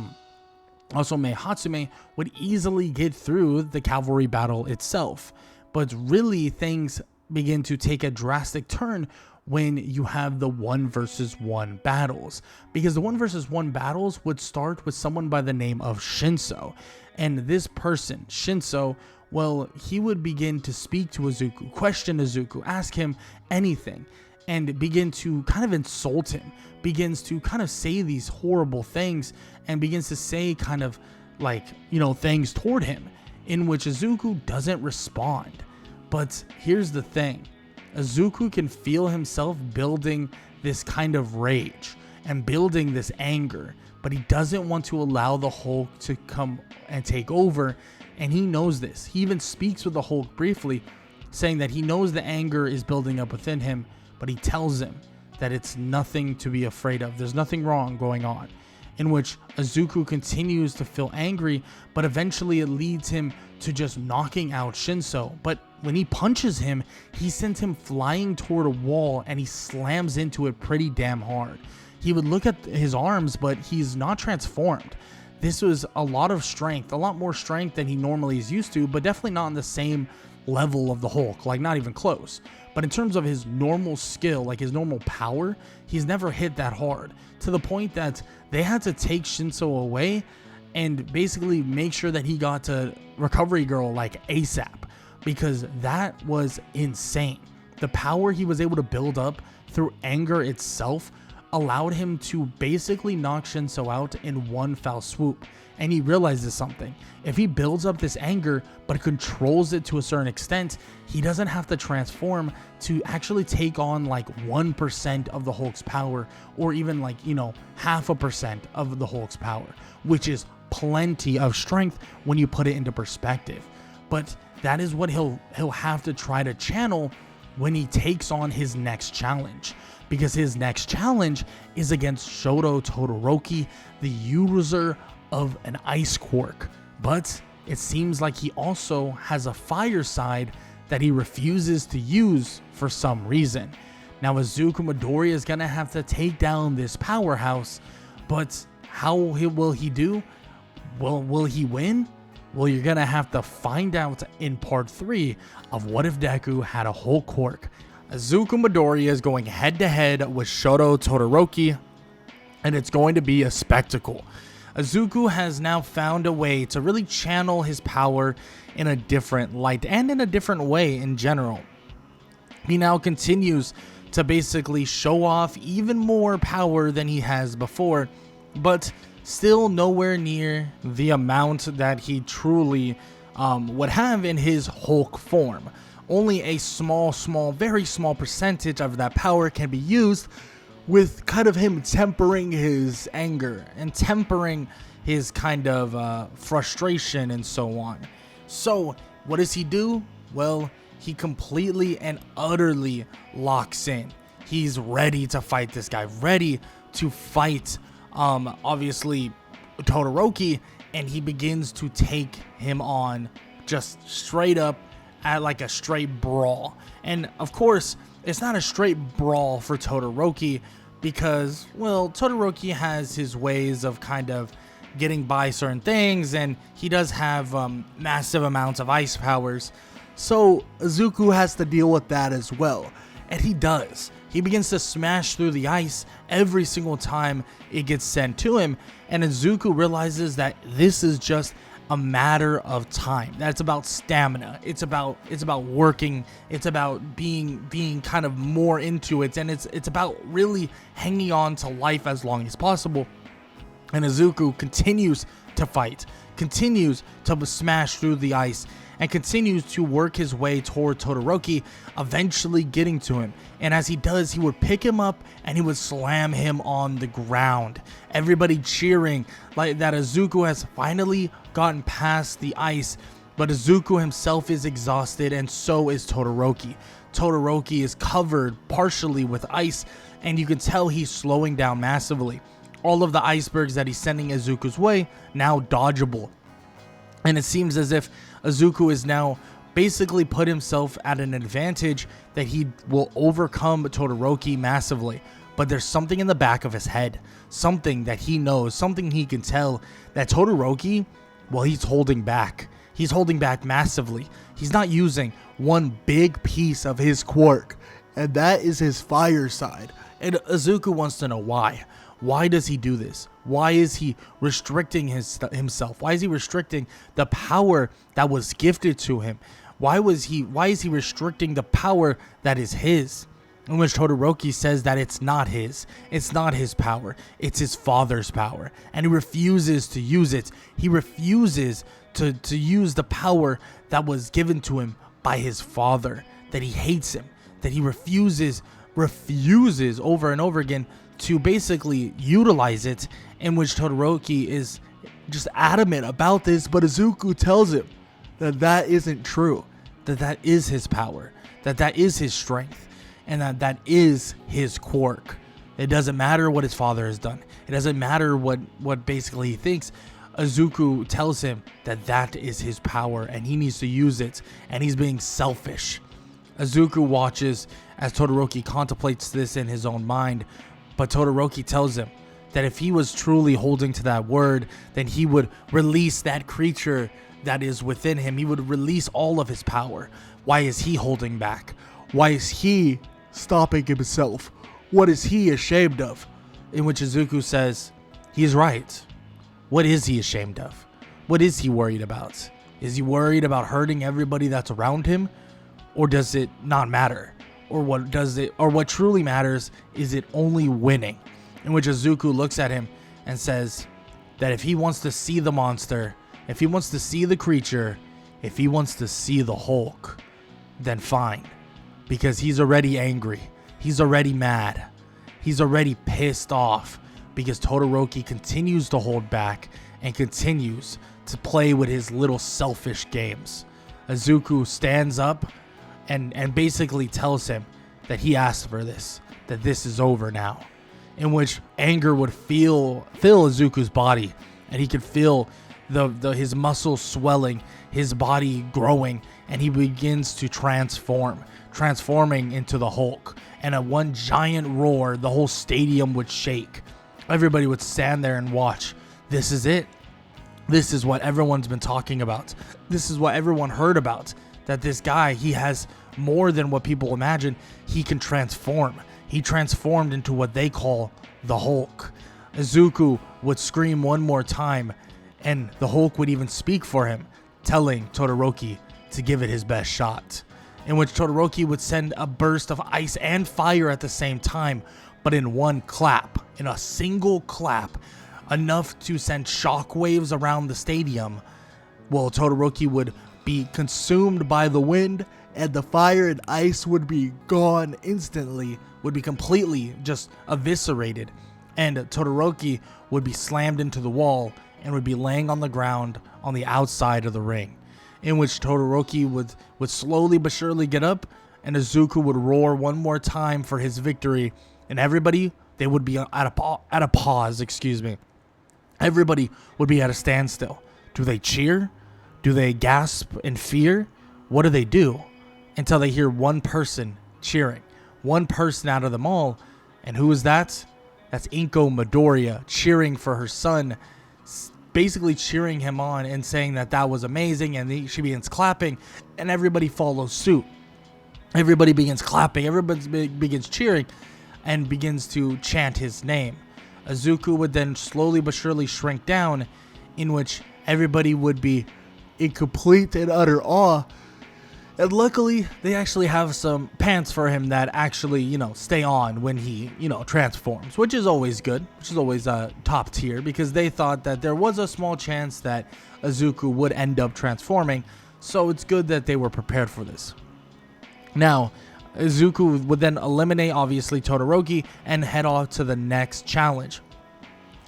Speaker 1: Mei Hatsume would easily get through the cavalry battle itself. But really, things begin to take a drastic turn when you have the 1 versus 1 battles. Because the 1 versus 1 battles would start with someone by the name of Shinso. And this person, Shinso, well, he would begin to speak to Izuku, question Izuku, ask him anything, and begin to kind of insult him, begins to kind of say these horrible things, and begins to say kind of like, things toward him, in which Izuku doesn't respond. But here's the thing. Izuku can feel himself building this kind of rage and building this anger, but he doesn't want to allow the Hulk to come and take over, and he knows this. He even speaks with the Hulk briefly, saying that he knows the anger is building up within him, but he tells him that it's nothing to be afraid of. There's nothing wrong going on, in which Izuku continues to feel angry, but eventually it leads him to just knocking out Shinso. But when he punches him, he sends him flying toward a wall, and he slams into it pretty damn hard. He would look at his arms, but he's not transformed. This was a lot of strength, a lot more strength than he normally is used to, but definitely not on the same level of the Hulk, like not even close. But in terms of his normal skill, like his normal power, he's never hit that hard, to the point that they had to take Shinso away and basically make sure that he got to Recovery Girl like ASAP, because that was insane. The power he was able to build up through anger itself allowed him to basically knock Shinso out in one foul swoop. And he realizes something. If he builds up this anger but controls it to a certain extent, he doesn't have to transform to actually take on like 1% of the Hulk's power, or even like, 0.5% of the Hulk's power, which is plenty of strength when you put it into perspective. But that is what he'll have to try to channel when he takes on his next challenge, because his next challenge is against Shoto Todoroki, the user of an ice quirk. But it seems like he also has a fire side that he refuses to use for some reason. Now Izuku Midoriya is gonna have to take down this powerhouse, but how will he do? Will he win? Well, you're gonna have to find out in part 3 of What If Deku Had a Whole Quirk. Izuku Midoriya is going head to head with Shoto Todoroki, and it's going to be a spectacle. Izuku has now found a way to really channel his power in a different light and in a different way in general. He now continues to basically show off even more power than he has before, but still nowhere near the amount that he truly would have in his Hulk form. Only a very small percentage of that power can be used, with kind of him tempering his anger and tempering his kind of frustration and so on. So what does he do? Well, he completely and utterly locks in. He's ready to fight this guy, ready to fight obviously Todoroki, and he begins to take him on just straight up at like a straight brawl. And of course, it's not a straight brawl for Todoroki, because, well, Todoroki has his ways of kind of getting by certain things, and he does have massive amounts of ice powers. So Izuku has to deal with that as well. And he does. He begins to smash through the ice every single time it gets sent to him. And Izuku realizes that this is just a matter of time. That's about stamina. It's about working. It's about being kind of more into it. And it's about really hanging on to life as long as possible. And Izuku continues to fight, continues to smash through the ice, and continues to work his way toward Todoroki, eventually getting to him. And as he does, he would pick him up and he would slam him on the ground. Everybody cheering like that Izuku has finally gotten past the ice, but Izuku himself is exhausted, and so is Todoroki. Todoroki is covered partially with ice, and you can tell he's slowing down massively. All of the icebergs that he's sending Izuku's way now dodgeable. And it seems as if Izuku is now basically put himself at an advantage that he will overcome Todoroki massively. But there's something in the back of his head, something that he knows, something he can tell, that Todoroki, well, he's holding back. He's holding back massively. He's not using one big piece of his quirk, and that is his fire side. And Izuku wants to know why. Why does he do this? Why is he restricting himself? Why is he restricting the power that was gifted to him? Why is he restricting the power that is his? In which Todoroki says that it's not his. It's not his power. It's his father's power. And he refuses to use it. He refuses to use the power that was given to him by his father. That he hates him. That he refuses over and over again to basically utilize it, in which Todoroki is just adamant about this, but Izuku tells him that that isn't true, that is his power, that is his strength, and that is his quirk. It doesn't matter what his father has done. It doesn't matter what basically he thinks. Izuku tells him that is his power, and he needs to use it, and he's being selfish. Izuku watches as Todoroki contemplates this in his own mind, but Todoroki tells him that if he was truly holding to that word, then he would release that creature that is within him. He would release all of his power. Why is he holding back? Why is he stopping himself? What is he ashamed of? In which Izuku says, he's right. What is he ashamed of? What is he worried about? Is he worried about hurting everybody that's around him? Or does it not matter? Or what truly matters is it only winning? In which Izuku looks at him and says that if he wants to see the monster, if he wants to see the creature, if he wants to see the Hulk, then fine. Because he's already angry. He's already mad. He's already pissed off because Todoroki continues to hold back and continues to play with his little selfish games. Izuku stands up and basically tells him that he asked for this, that this is over now. In which anger would fill Izuku's body, and he could feel his muscles swelling, his body growing, and he begins to transforming into the Hulk. And at one giant roar, the whole stadium would shake. Everybody would stand there and watch. This is it. This is what everyone's been talking about. This is what everyone heard about. That this guy, he has more than what people imagine. He can transform. He transformed into what they call the Hulk. Izuku would scream one more time, and the Hulk would even speak for him, telling Todoroki to give it his best shot. In which Todoroki would send a burst of ice and fire at the same time, but in one clap, in a single clap, enough to send shockwaves around the stadium. Well, Todoroki would be consumed by the wind, and the fire and ice would be gone instantly, would be completely just eviscerated, and Todoroki would be slammed into the wall and would be laying on the ground on the outside of the ring. In which Todoroki would slowly but surely get up, and Izuku would roar one more time for his victory, and everybody, they would be at a pause, Everybody would be at a standstill. Do they cheer? Do they gasp in fear? What do they do? Until they hear one person cheering. One person out of them all. And who is that? That's Inko Midoriya cheering for her son, basically cheering him on and saying that was amazing, and she begins clapping, and everybody follows suit. Everybody begins clapping, everybody begins cheering, and begins to chant his name. Izuku would then slowly but surely shrink down, in which everybody would be in complete and utter awe. And luckily, they actually have some pants for him that actually, stay on when he, transforms, which is always good, which is always top tier, because they thought that there was a small chance that Izuku would end up transforming, so it's good that they were prepared for this. Now, Izuku would then eliminate, obviously, Todoroki and head off to the next challenge.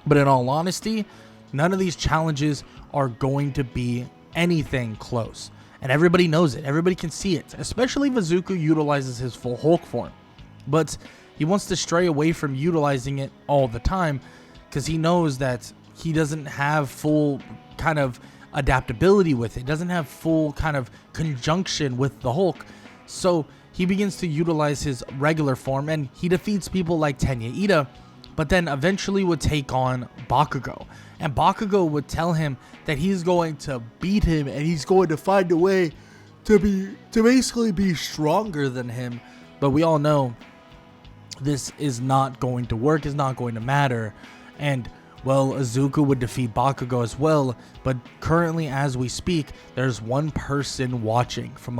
Speaker 1: But in all honesty, none of these challenges are going to be anything close. And everybody knows it. Everybody can see it. Especially if Izuku utilizes his full Hulk form. But he wants to stray away from utilizing it all the time, because he knows that he doesn't have full kind of adaptability with it. Doesn't have full kind of conjunction with the Hulk. So he begins to utilize his regular form, and he defeats people like Tenya Ida, but then eventually would take on Bakugo. And Bakugo would tell him that he's going to beat him, and he's going to find a way to basically be stronger than him. But we all know this is not going to work, is not going to matter. And well, Izuku would defeat Bakugo as well, but currently as we speak, there's one person watching from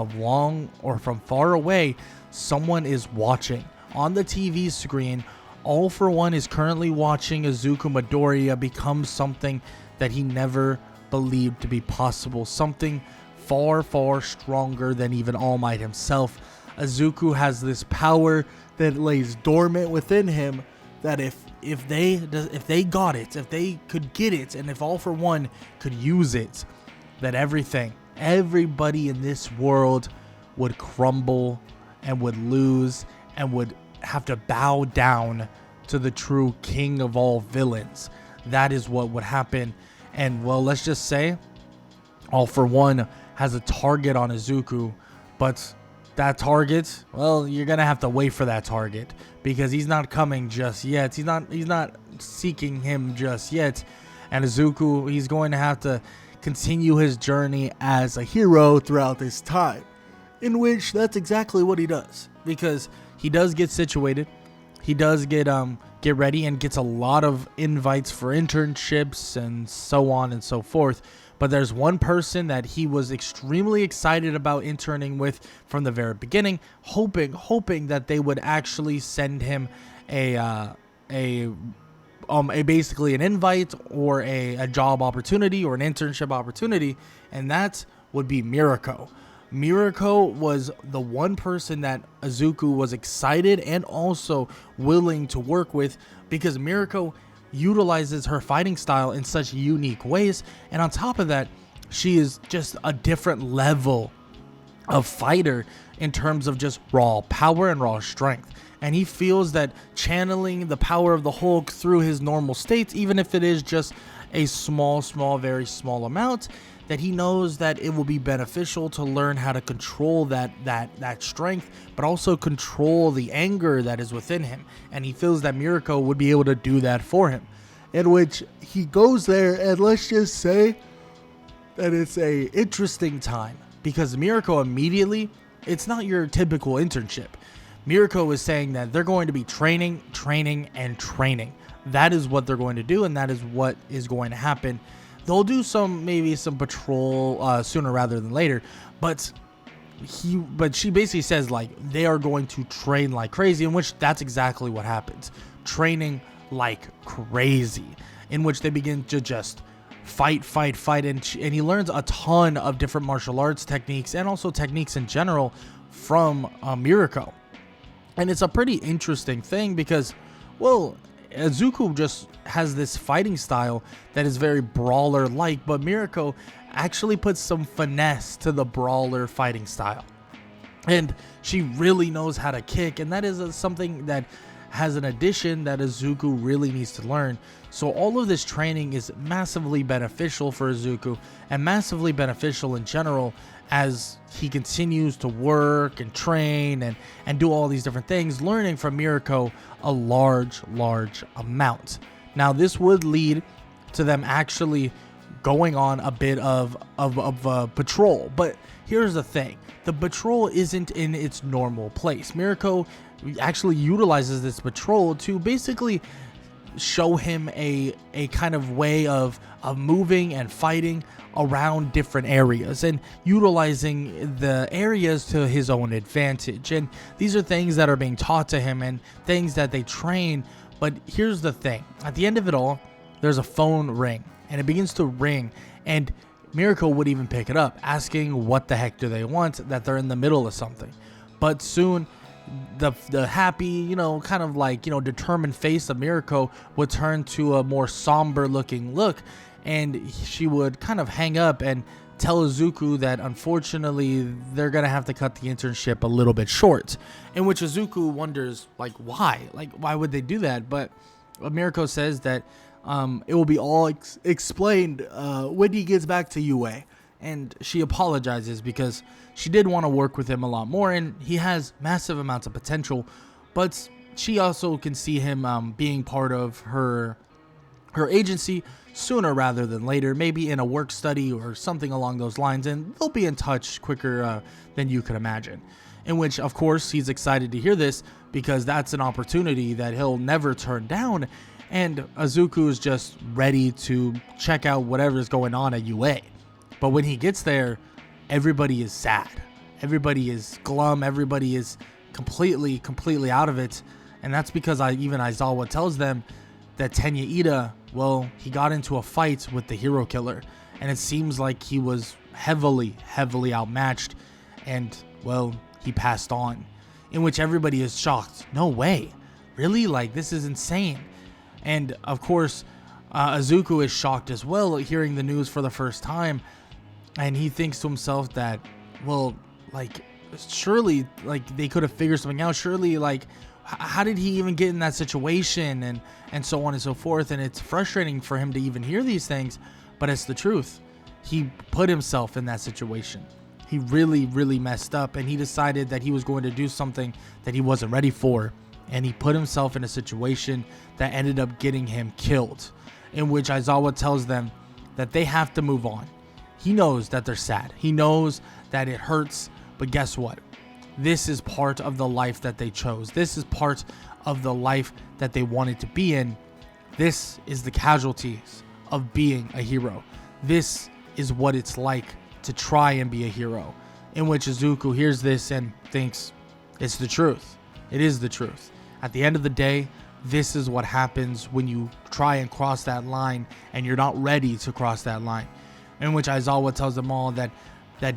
Speaker 1: from far away. Someone is watching on the TV screen. All for One is currently watching Izuku Midoriya become something that he never believed to be possible. Something far, far stronger than even All Might himself. Izuku has this power that lays dormant within him, that if they got it, if they could get it, and if All for One could use it, that everybody in this world would crumble and would lose and would have to bow down to the true king of all villains. That is what would happen. And well, let's just say All for One has a target on Izuku, but that target, well, you're gonna have to wait for that target, because he's not coming just yet. He's not seeking him just yet. And Izuku, he's going to have to continue his journey as a hero throughout this time. in which that's exactly what he does, because he does get situated. He does get ready and gets a lot of invites for internships and so on and so forth. But there's one person that he was extremely excited about interning with from the very beginning, hoping that they would actually send him a basically an invite or a job opportunity or an internship opportunity, and that would be Mirko. Mirko was the one person that Izuku was excited and also willing to work with, because Mirko utilizes her fighting style in such unique ways, and on top of that, she is just a different level of fighter in terms of just raw power and raw strength. And he feels that channeling the power of the Hulk through his normal states, even if it is just a very small amount, that he knows that it will be beneficial to learn how to control that strength, but also control the anger that is within him. And he feels that Mirko would be able to do that for him. In which he goes there, and let's just say that it's a interesting time, because Mirko immediately, it's not your typical internship. Mirko is saying that they're going to be training. That is what they're going to do, and that is what is going to happen. They'll do maybe some patrol sooner rather than later, but she basically says like they are going to train like crazy, in which that's exactly what happens. Training like crazy, in which they begin to just fight, and he learns a ton of different martial arts techniques and also techniques in general from Mirko. And it's a pretty interesting thing because, well, Izuku just has this fighting style that is very brawler-like, but Mirko actually puts some finesse to the brawler fighting style. And she really knows how to kick, and that is something that has an addition that Izuku really needs to learn. So all of this training is massively beneficial for Izuku, and massively beneficial in general as he continues to work and train and do all these different things, learning from Mirko a large amount. Now this would lead to them actually going on a bit of a patrol, but here's the thing. The patrol isn't in its normal place. Mirko actually utilizes this patrol to basically show him a kind of way of moving and fighting around different areas and utilizing the areas to his own advantage. And these are things that are being taught to him and things that they train. But here's the thing. At the end of it all, there's a phone ring, and it begins to ring, and Mirko would even pick it up, asking what the heck do they want, that they're in the middle of something. But soon the happy, kind of like, determined face of Mirko would turn to a more somber looking look, and she would kind of hang up and tell Izuku that unfortunately they're going to have to cut the internship a little bit short, in which Izuku wonders, why? Why would they do that? But Mirko says that it will be all explained when he gets back to UA. And she apologizes because she did want to work with him a lot more, and he has massive amounts of potential, but she also can see him being part of her agency sooner rather than later, maybe in a work study or something along those lines, and they'll be in touch quicker than you could imagine. In which, of course, he's excited to hear this because that's an opportunity that he'll never turn down, and Izuku is just ready to check out whatever's going on at UA. But when he gets there, everybody is sad. Everybody is glum. Everybody is completely out of it. And that's because even Aizawa tells them that Tenya Ida, well, he got into a fight with the hero killer. And it seems like he was heavily outmatched. And, well, he passed on. In which everybody is shocked. No way. Really? This is insane. And, of course, Izuku is shocked as well, hearing the news for the first time. And he thinks to himself that, well, surely, they could have figured something out. Surely, how did he even get in that situation? And so on and so forth. And it's frustrating for him to even hear these things, but it's the truth. He put himself in that situation. He really messed up, and he decided that he was going to do something that he wasn't ready for. And he put himself in a situation that ended up getting him killed, in which Aizawa tells them that they have to move on. He knows that they're sad. He knows that it hurts, But guess what? This is part of the life that they chose. This is part of the life that they wanted to be in. This is the casualties of being a hero. This is what it's like to try and be a hero, in which Izuku hears this and thinks it's the truth. It is the truth. At the end of the day, this is what happens when you try and cross that line and you're not ready to cross that line. In which Aizawa tells them all that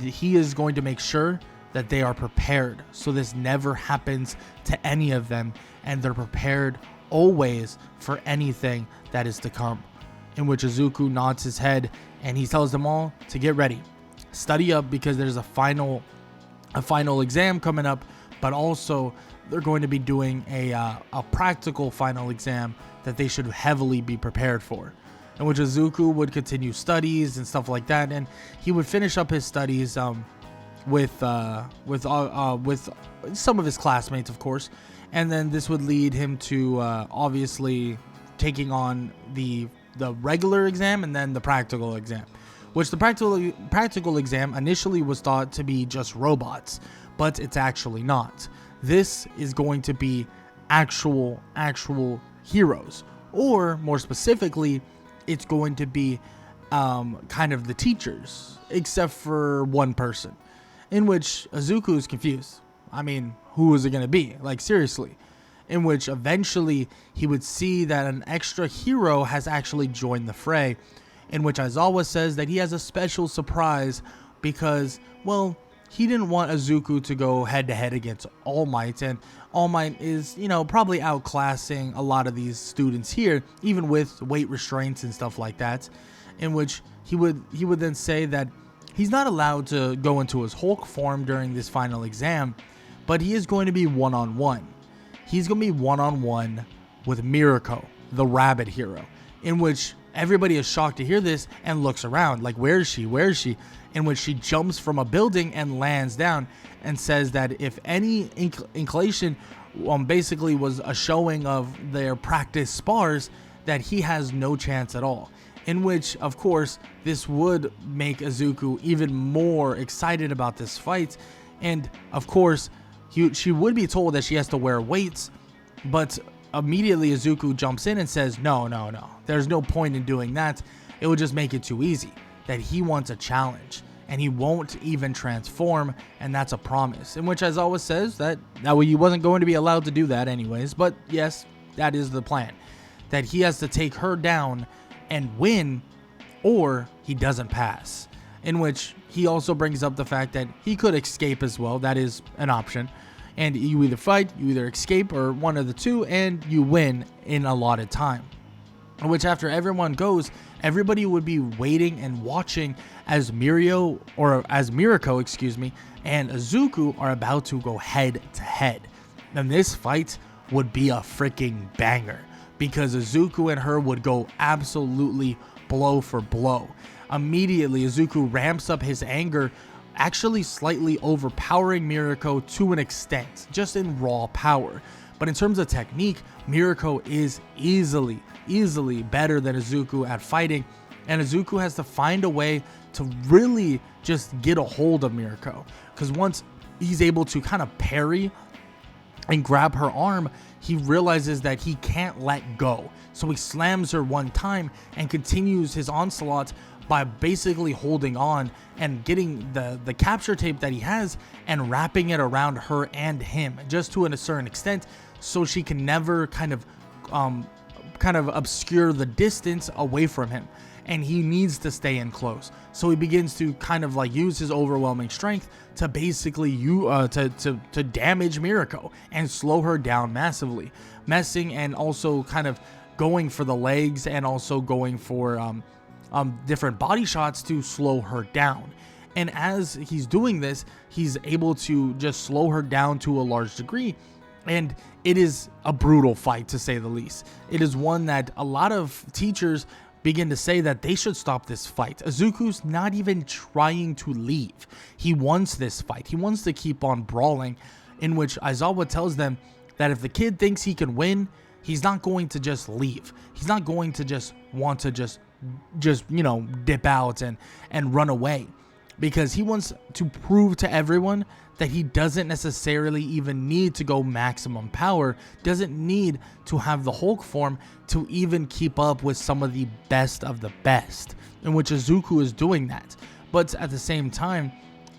Speaker 1: he is going to make sure that they are prepared, so this never happens to any of them, and they're prepared always for anything that is to come. In which Izuku nods his head and he tells them all to get ready, study up, because there's a final exam coming up, but also they're going to be doing a practical final exam that they should heavily be prepared for. In which Izuku would continue studies and stuff like that, and he would finish up his studies with some of his classmates, of course, and then this would lead him to obviously taking on the regular exam and then the practical exam, which the practical exam initially was thought to be just robots, but it's actually not. This is going to be actual heroes, or more specifically, it's going to be kind of the teachers, except for one person, in which Izuku is confused. I mean, who is it going to be? Like, seriously. In which eventually he would see that an extra hero has actually joined the fray, in which Aizawa says that he has a special surprise because, well, he didn't want Izuku to go head to head against All Might, and All Might is, probably outclassing a lot of these students here, even with weight restraints and stuff like that, in which he would then say that he's not allowed to go into his Hulk form during this final exam, but he is going to be one-on-one. He's going to be one-on-one with Mirko, the rabbit hero, in which everybody is shocked to hear this and looks around like, where is she? Where is she? In which she jumps from a building and lands down and says that if any inclination basically was a showing of their practice spars, that he has no chance at all. In which, of course, this would make Izuku even more excited about this fight. And, of course, she would be told that she has to wear weights, but immediately Izuku jumps in and says, no, there's no point in doing that. It would just make it too easy. That he wants a challenge, and he won't even transform, and that's a promise. In which Aizawa says that he wasn't going to be allowed to do that anyways, but yes, that is the plan. That he has to take her down and win, or he doesn't pass. In which he also brings up the fact that he could escape as well. That is an option. And you either fight, you either escape, or one of the two, and you win in allotted time. In which after everyone goes, everybody would be waiting and watching as Mirko, and Izuku are about to go head to head. And this fight would be a freaking banger, because Izuku and her would go absolutely blow for blow. Immediately, Izuku ramps up his anger, actually slightly overpowering Mirko to an extent, just in raw power. But in terms of technique, Mirko is easily better than Izuku at fighting, and Izuku has to find a way to really just get a hold of Mirko, because once he's able to kind of parry and grab her arm, he realizes that he can't let go. So he slams her one time and continues his onslaught by basically holding on and getting the capture tape that he has and wrapping it around her and him, just to a certain extent, so she can never kind of obscure the distance away from him. And he needs to stay in close. So he begins to kind of like use his overwhelming strength to basically to damage Mirko and slow her down massively, messing and also kind of going for the legs and also going for different body shots to slow her down. And as he's doing this, he's able to just slow her down to a large degree. And it is a brutal fight, to say the least. It is one that a lot of teachers begin to say that they should stop this fight. Izuku's not even trying to leave. He wants this fight. He wants to keep on brawling, in which Aizawa tells them that if the kid thinks he can win, he's not going to just leave. He's not going to just want to just dip out and run away. because he wants to prove to everyone that he doesn't necessarily even need to go maximum power, doesn't need to have the Hulk form to even keep up with some of the best, in which Izuku is doing that. But at the same time,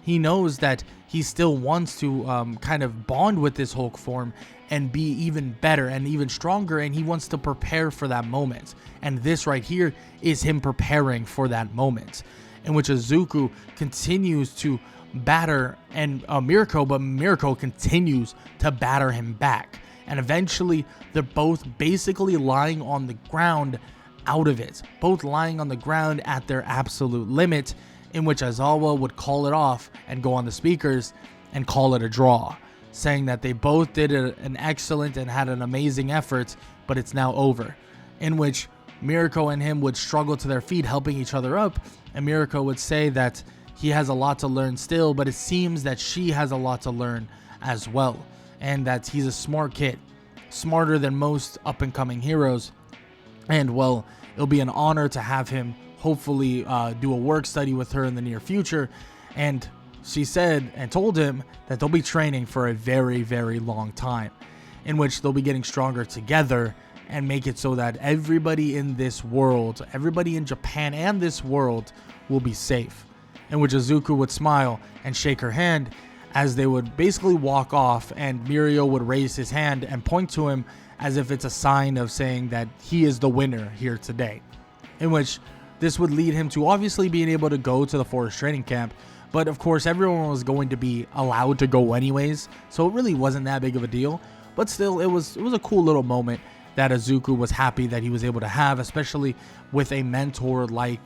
Speaker 1: he knows that he still wants to kind of bond with this Hulk form and be even better and even stronger, and he wants to prepare for that moment. And this right here is him preparing for that moment, in which Izuku continues to batter and Mirko, but Mirko continues to batter him back. And eventually, they're both basically lying on the ground out of it, both lying on the ground at their absolute limit, in which Aizawa would call it off and go on the speakers and call it a draw, saying that they both did an excellent and had an amazing effort, but it's now over, in which Mirko and him would struggle to their feet, helping each other up, and Mirko would say that he has a lot to learn still, but it seems that she has a lot to learn as well, and that he's a smart kid, smarter than most up-and-coming heroes, and well, it'll be an honor to have him hopefully do a work study with her in the near future. And she said and told him that they'll be training for a very, very long time, in which they'll be getting stronger together and make it so that everybody in this world, everybody in Japan and this world will be safe. In which Izuku would smile and shake her hand as they would basically walk off, and Mirio would raise his hand and point to him as if it's a sign of saying that he is the winner here today. In which this would lead him to obviously being able to go to the forest training camp, but of course everyone was going to be allowed to go anyways, so it really wasn't that big of a deal. But still, it was a cool little moment that Izuku was happy that he was able to have, especially with a mentor like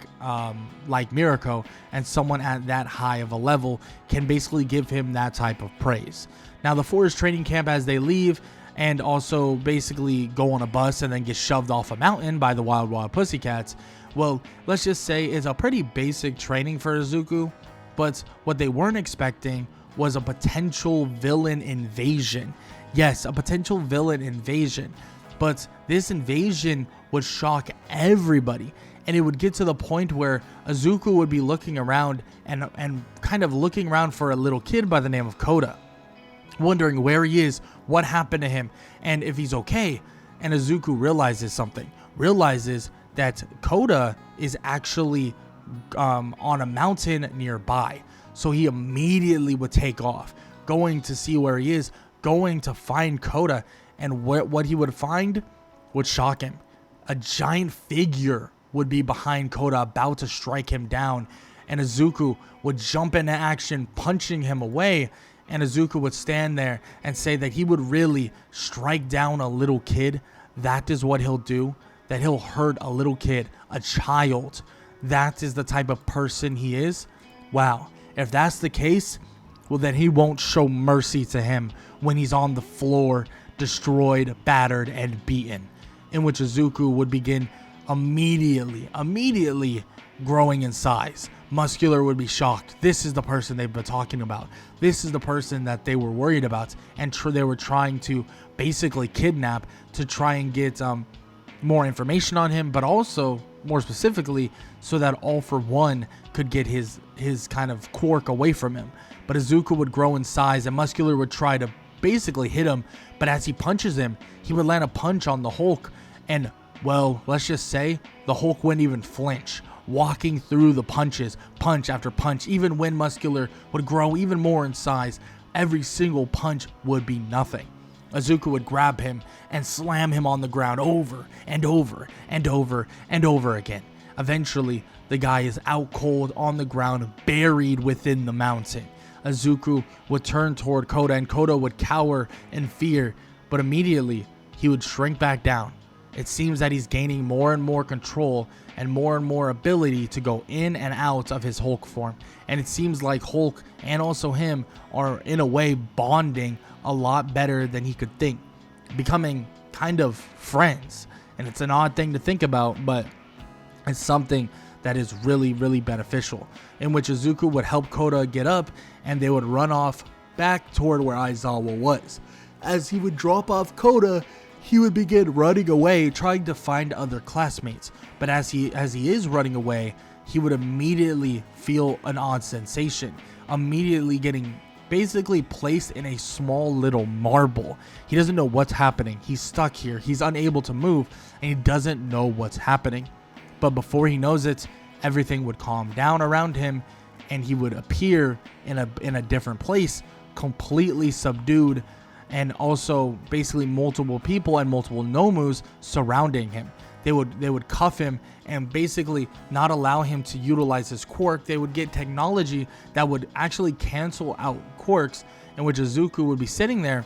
Speaker 1: Mirko, and someone at that high of a level can basically give him that type of praise. Now, the forest training camp, as they leave and also basically go on a bus and then get shoved off a mountain by the Wild Wild Pussycats, well, let's just say it's a pretty basic training for Izuku, but what they weren't expecting was a potential villain invasion. Yes, a potential villain invasion. But this invasion would shock everybody, and it would get to the point where Izuku would be looking around and kind of looking around for a little kid by the name of Koda, wondering where he is, what happened to him, and if he's okay. And Izuku realizes that Koda is actually on a mountain nearby. So he immediately would take off, going to see where he is, going to find Koda. And what he would find would shock him. A giant figure would be behind Koda, about to strike him down. And Izuku would jump into action, punching him away. And Izuku would stand there and say that he would really strike down a little kid. That is what he'll do. That he'll hurt a little kid, a child. That is the type of person he is. Wow. If that's the case, well, then he won't show mercy to him when he's on the floor, destroyed, battered, and beaten. In which Izuku would begin immediately growing in size. Muscular would be shocked. This is the person they've been talking about. This is the person that they were worried about, and they were trying to basically kidnap to try and get more information on him, but also more specifically so that All For One could get his kind of quirk away from him. But Izuku would grow in size, and Muscular would try to basically hit him, but as he punches him, he would land a punch on the Hulk, and well, let's just say the Hulk wouldn't even flinch, walking through the punches, punch after punch. Even when Muscular would grow even more in size, every single punch would be nothing. Izuku would grab him and slam him on the ground over and over and over and over again. Eventually, the guy is out cold on the ground, buried within the mountain. Izuku would turn toward Koda, and Koda would cower in fear, but immediately he would shrink back down. It seems that he's gaining more and more control and more ability to go in and out of his Hulk form. And it seems like Hulk and also him are in a way bonding a lot better than he could think, becoming kind of friends. And it's an odd thing to think about, but it's something that is really beneficial, in which Izuku would help Koda get up and they would run off back toward where Aizawa was. As he would drop off Koda, he would begin running away, trying to find other classmates. But as he is running away, he would immediately feel an odd sensation, immediately getting basically placed in a small little marble. He doesn't know what's happening. He's stuck here. He's unable to move, and he doesn't know what's happening. But before he knows it, everything would calm down around him, and he would appear in a different place, completely subdued, and also basically multiple people and multiple Nomus surrounding him. They would cuff him and basically not allow him to utilize his quirk. They would get technology that would actually cancel out quirks, in which Izuku would be sitting there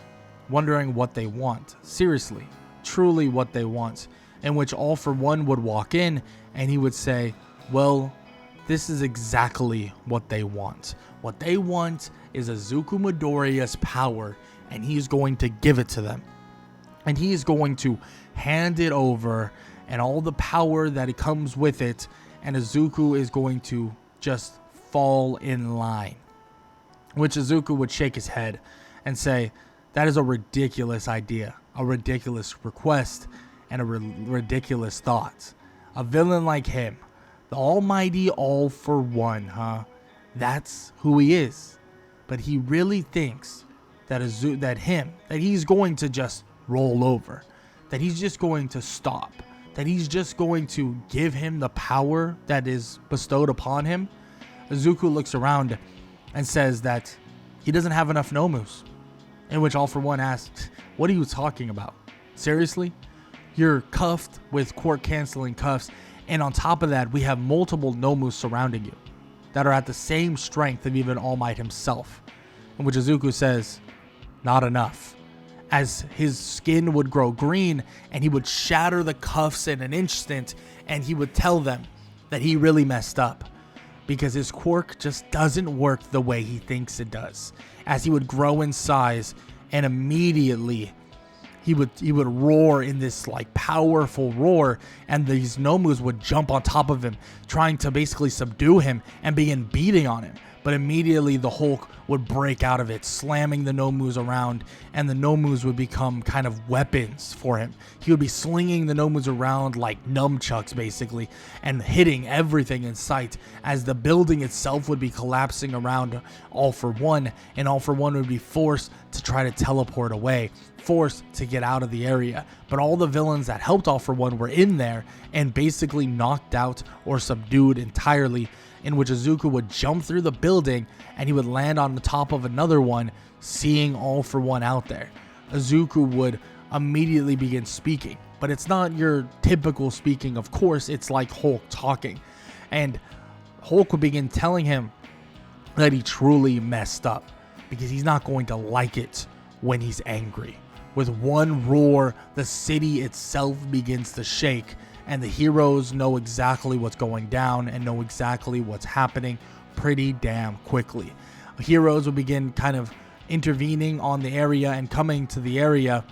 Speaker 1: wondering what they want. Seriously, truly what they want. In which All For One would walk in and he would say, well, this is exactly what they want. What they want is Izuku Midoriya's power, and he's going to give it to them. And he's going to hand it over, and all the power that it comes with it, and Izuku is going to just fall in line. Which Izuku would shake his head and say, that is a ridiculous idea, a ridiculous request, and a ridiculous thought. A villain like him, the almighty All For One, huh? That's who he is. But he really thinks that he's going to just roll over, that he's just going to stop, that he's just going to give him the power that is bestowed upon him. Izuku looks around and says that he doesn't have enough Nomus. In which All For One asks, what are you talking about? Seriously? You're cuffed with quirk canceling cuffs, and on top of that, we have multiple Nomus surrounding you that are at the same strength of even All Might himself. In which Izuku says, not enough. As his skin would grow green and he would shatter the cuffs in an instant, and he would tell them that he really messed up because his quirk just doesn't work the way he thinks it does. As he would grow in size, and immediately he would roar in this like powerful roar, and these Nomus would jump on top of him, trying to basically subdue him and begin beating on him. But immediately the Hulk would break out of it, slamming the Nomus around, and the Nomus would become kind of weapons for him. He would be slinging the Nomus around like nunchucks, basically, and hitting everything in sight, as the building itself would be collapsing around All For One, and All For One would be forced to try to teleport away, forced to get out of the area. But all the villains that helped All For One were in there and basically knocked out or subdued entirely, in which Izuku would jump through the building and he would land on the top of another one, seeing All For One out there. Izuku would immediately begin speaking, but it's not your typical speaking, of course. It's like Hulk talking, and Hulk would begin telling him that he truly messed up because he's not going to like it when he's angry. With one roar, the city itself begins to shake, and the heroes know exactly what's going down and know exactly what's happening pretty damn quickly. Heroes will begin kind of intervening on the area and coming to the area,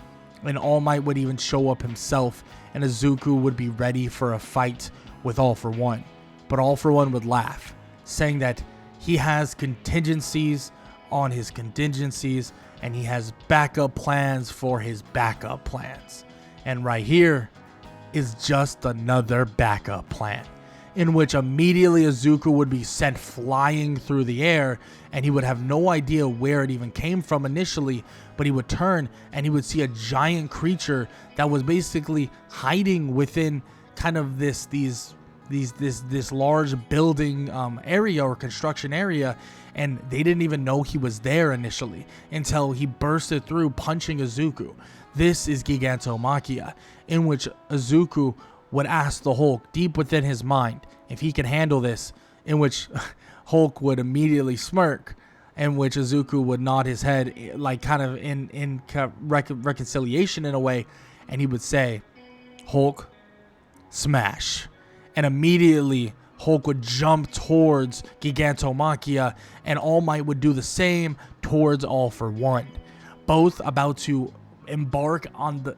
Speaker 1: and All Might would even show up himself, and Izuku would be ready for a fight with All For One. But All For One would laugh, saying that he has contingencies on his contingencies, and he has backup plans for his backup plans. And right here is just another backup plan, in which immediately Izuku would be sent flying through the air, and he would have no idea where it even came from initially, but he would turn and he would see a giant creature that was basically hiding within kind of this large building area or construction area, and they didn't even know he was there initially until he bursted through, punching Izuku. This is Gigantomachia, in which Izuku would ask the Hulk deep within his mind if he can handle this, in which Hulk would immediately smirk, in which Izuku would nod his head like kind of in reconciliation in a way, and he would say, Hulk, smash. And immediately Hulk would jump towards Gigantomachia, and All Might would do the same towards All For One, both about to embark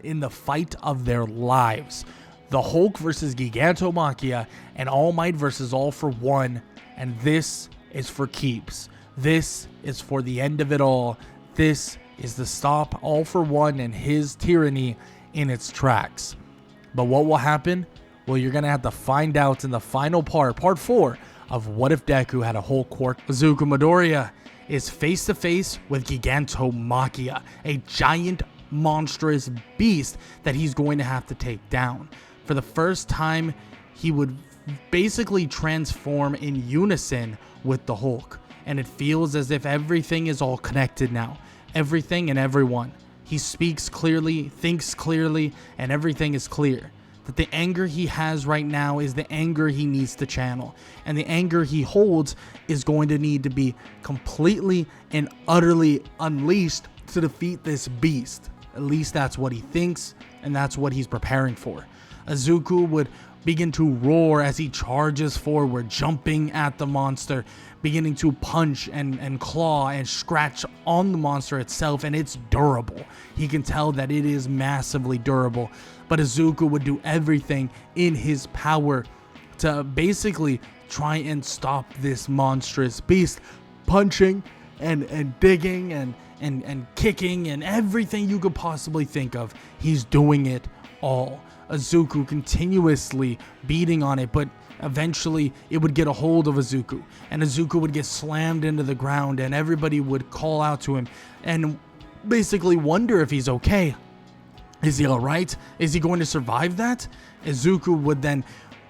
Speaker 1: in the fight of their lives. The Hulk versus Gigantomachia, and All Might versus All For One, and this is for keeps. This is for the end of it all. This is to stop All For One and his tyranny
Speaker 2: in its tracks. But what will happen? Well, you're going to have to find out in the final part 4, of What If Deku Had a Whole Quirk. Izuku Midoriya is face to face with Gigantomachia, a giant monstrous beast that he's going to have to take down. For the first time, he would basically transform in unison with the Hulk, and it feels as if everything is all connected now. Everything and everyone. He speaks clearly, thinks clearly, and everything is clear. That the anger he has right now is the anger he needs to channel. And the anger he holds is going to need to be completely and utterly unleashed to defeat this beast. At least that's what he thinks, and that's what he's preparing for. Izuku would begin to roar as he charges forward, jumping at the monster, beginning to punch and claw and scratch on the monster itself, and it's durable. He can tell that it is massively durable, but Izuku would do everything in his power to basically try and stop this monstrous beast, punching and digging and kicking and everything you could possibly think of. He's doing it all. Izuku continuously beating on it, but eventually it would get a hold of Izuku, and Izuku would get slammed into the ground, and everybody would call out to him and basically wonder if he's okay. Is he alright? Is he going to survive that? Izuku would then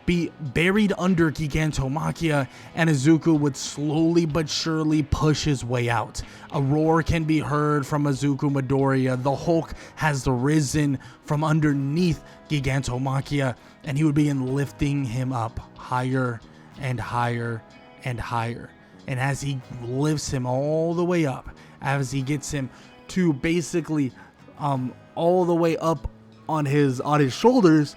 Speaker 2: be buried under Gigantomachia, and Izuku would slowly but surely push his way out. A roar can be heard from Izuku Midoriya. The Hulk has risen from underneath Gigantomachia, and he would begin lifting him up higher and higher and higher. And as he lifts him all the way up, as he gets him to basically all the way up on his shoulders,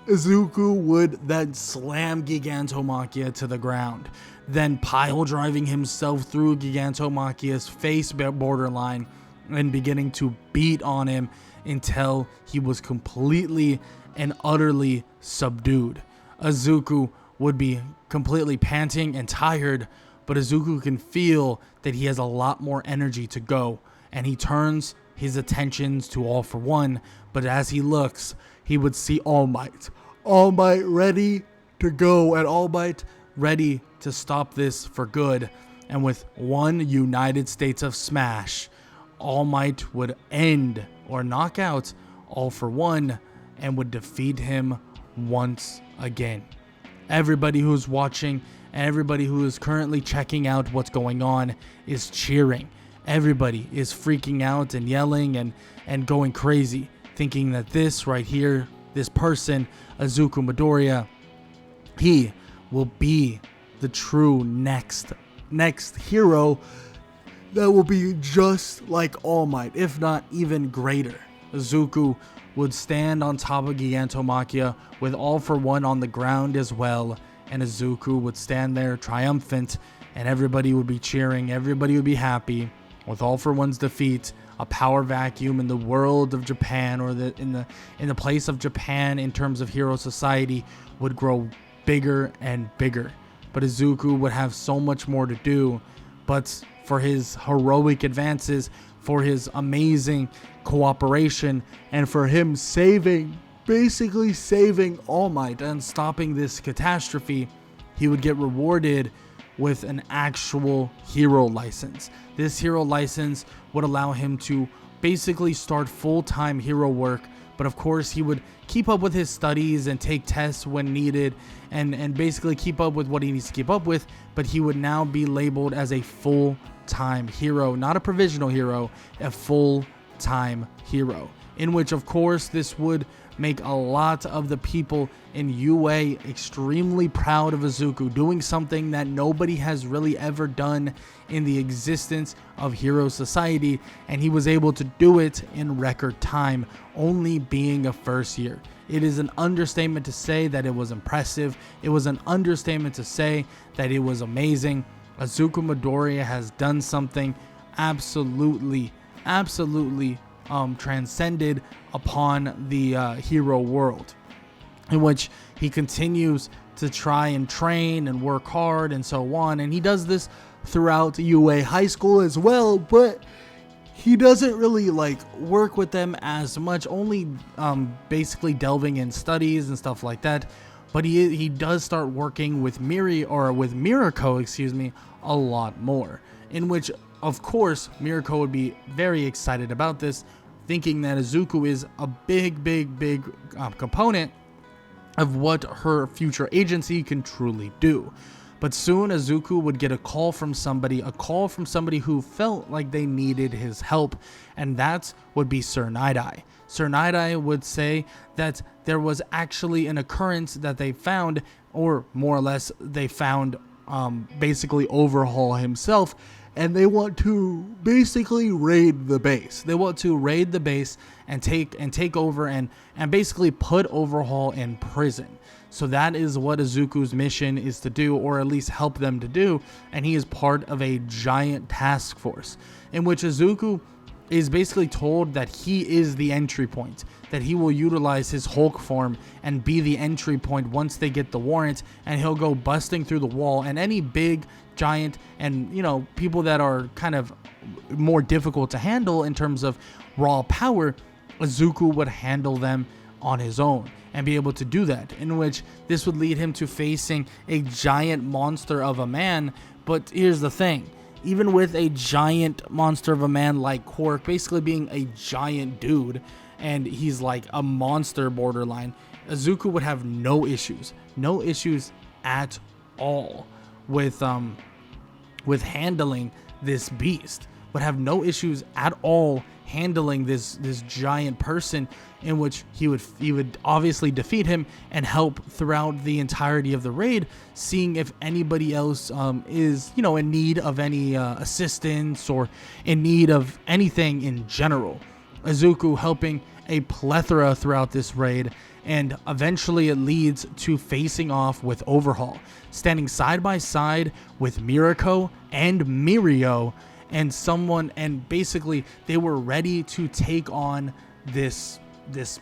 Speaker 2: Izuku would then slam Gigantomachia to the ground, then pile driving himself through Gigantomachia's face borderline and beginning to beat on him until he was completely and utterly subdued. Izuku would be completely panting and tired, but Izuku can feel that he has a lot more energy to go, and he turns his attentions to All For One, but as he looks, he would see All Might. All Might ready to go, and All Might ready to stop this for good. And with one United States of Smash, All Might would end or knock out All For One and would defeat him once again. Everybody who's watching and everybody who is currently checking out what's going on is cheering. Everybody is freaking out and yelling and going crazy, thinking that this right here, this person, Izuku Midoriya, he will be the true next hero that will be just like All Might, if not even greater. Izuku would stand on top of Gigantomachia with All For One on the ground as well, and Izuku would stand there triumphant, and everybody would be cheering, everybody would be happy. With All For One's defeat, a power vacuum in the world of Japan, or in the place of Japan in terms of hero society, would grow bigger and bigger. But Izuku would have so much more to do, but for his heroic advances, for his amazing cooperation, and for him basically saving All Might and stopping this catastrophe, he would get rewarded with an actual hero license. This hero license would allow him to basically start full-time hero work, but of course he would keep up with his studies and take tests when needed and basically keep up with what he needs to keep up with, but he would now be labeled as a full-time hero, not a provisional hero, a full-time hero, in which of course this would make a lot of the people in UA extremely proud of Izuku, doing something that nobody has really ever done in the existence of Hero Society, and he was able to do it in record time, only being a first year. It is an understatement to say that it was impressive. It was an understatement to say that it was amazing. Izuku Midoriya has done something absolutely transcended upon the hero world, in which he continues to try and train and work hard and so on, and he does this throughout UA High School as well, but
Speaker 1: he doesn't really like work with them as much, only basically delving in studies and stuff like that. But he does start working with Mirko, excuse me, a lot more. In which, of course, Mirko would be very excited about this, thinking that Izuku is a big component of what her future agency can truly do. But soon Izuku would get a call from somebody who felt like they needed his help, and that would be Sir Night-Eye. Sir Night-Eye would say that there was actually an occurrence that they found, or more or less they found basically Overhaul himself, and they want to basically raid the base. They want to raid the base and take over and basically put Overhaul in prison. So that is what Izuku's mission is to do, or at least help them to do, and he is part of a giant task force in which Izuku is basically told that he is the entry point, that he will utilize his Hulk form and be the entry point once they get the warrant, and he'll go busting through the wall, and any big giant and people that are kind of more difficult to handle in terms of raw power, Izuku would handle them on his own and be able to do that, in which this would lead him to facing a giant monster of a man. But here's the thing, even with a giant monster of a man like Quirk basically being a giant dude, and he's like a monster borderline, Izuku would have no issues at all with handling this beast, would have no issues at all handling this giant person, in which he would obviously defeat him and help throughout the entirety of the raid, seeing if anybody else is in need of any assistance or in need of anything in general. Izuku helping a plethora throughout this raid, and eventually it leads to facing off with Overhaul, standing side by side with Mirko and Mirio, and basically they were ready to take on this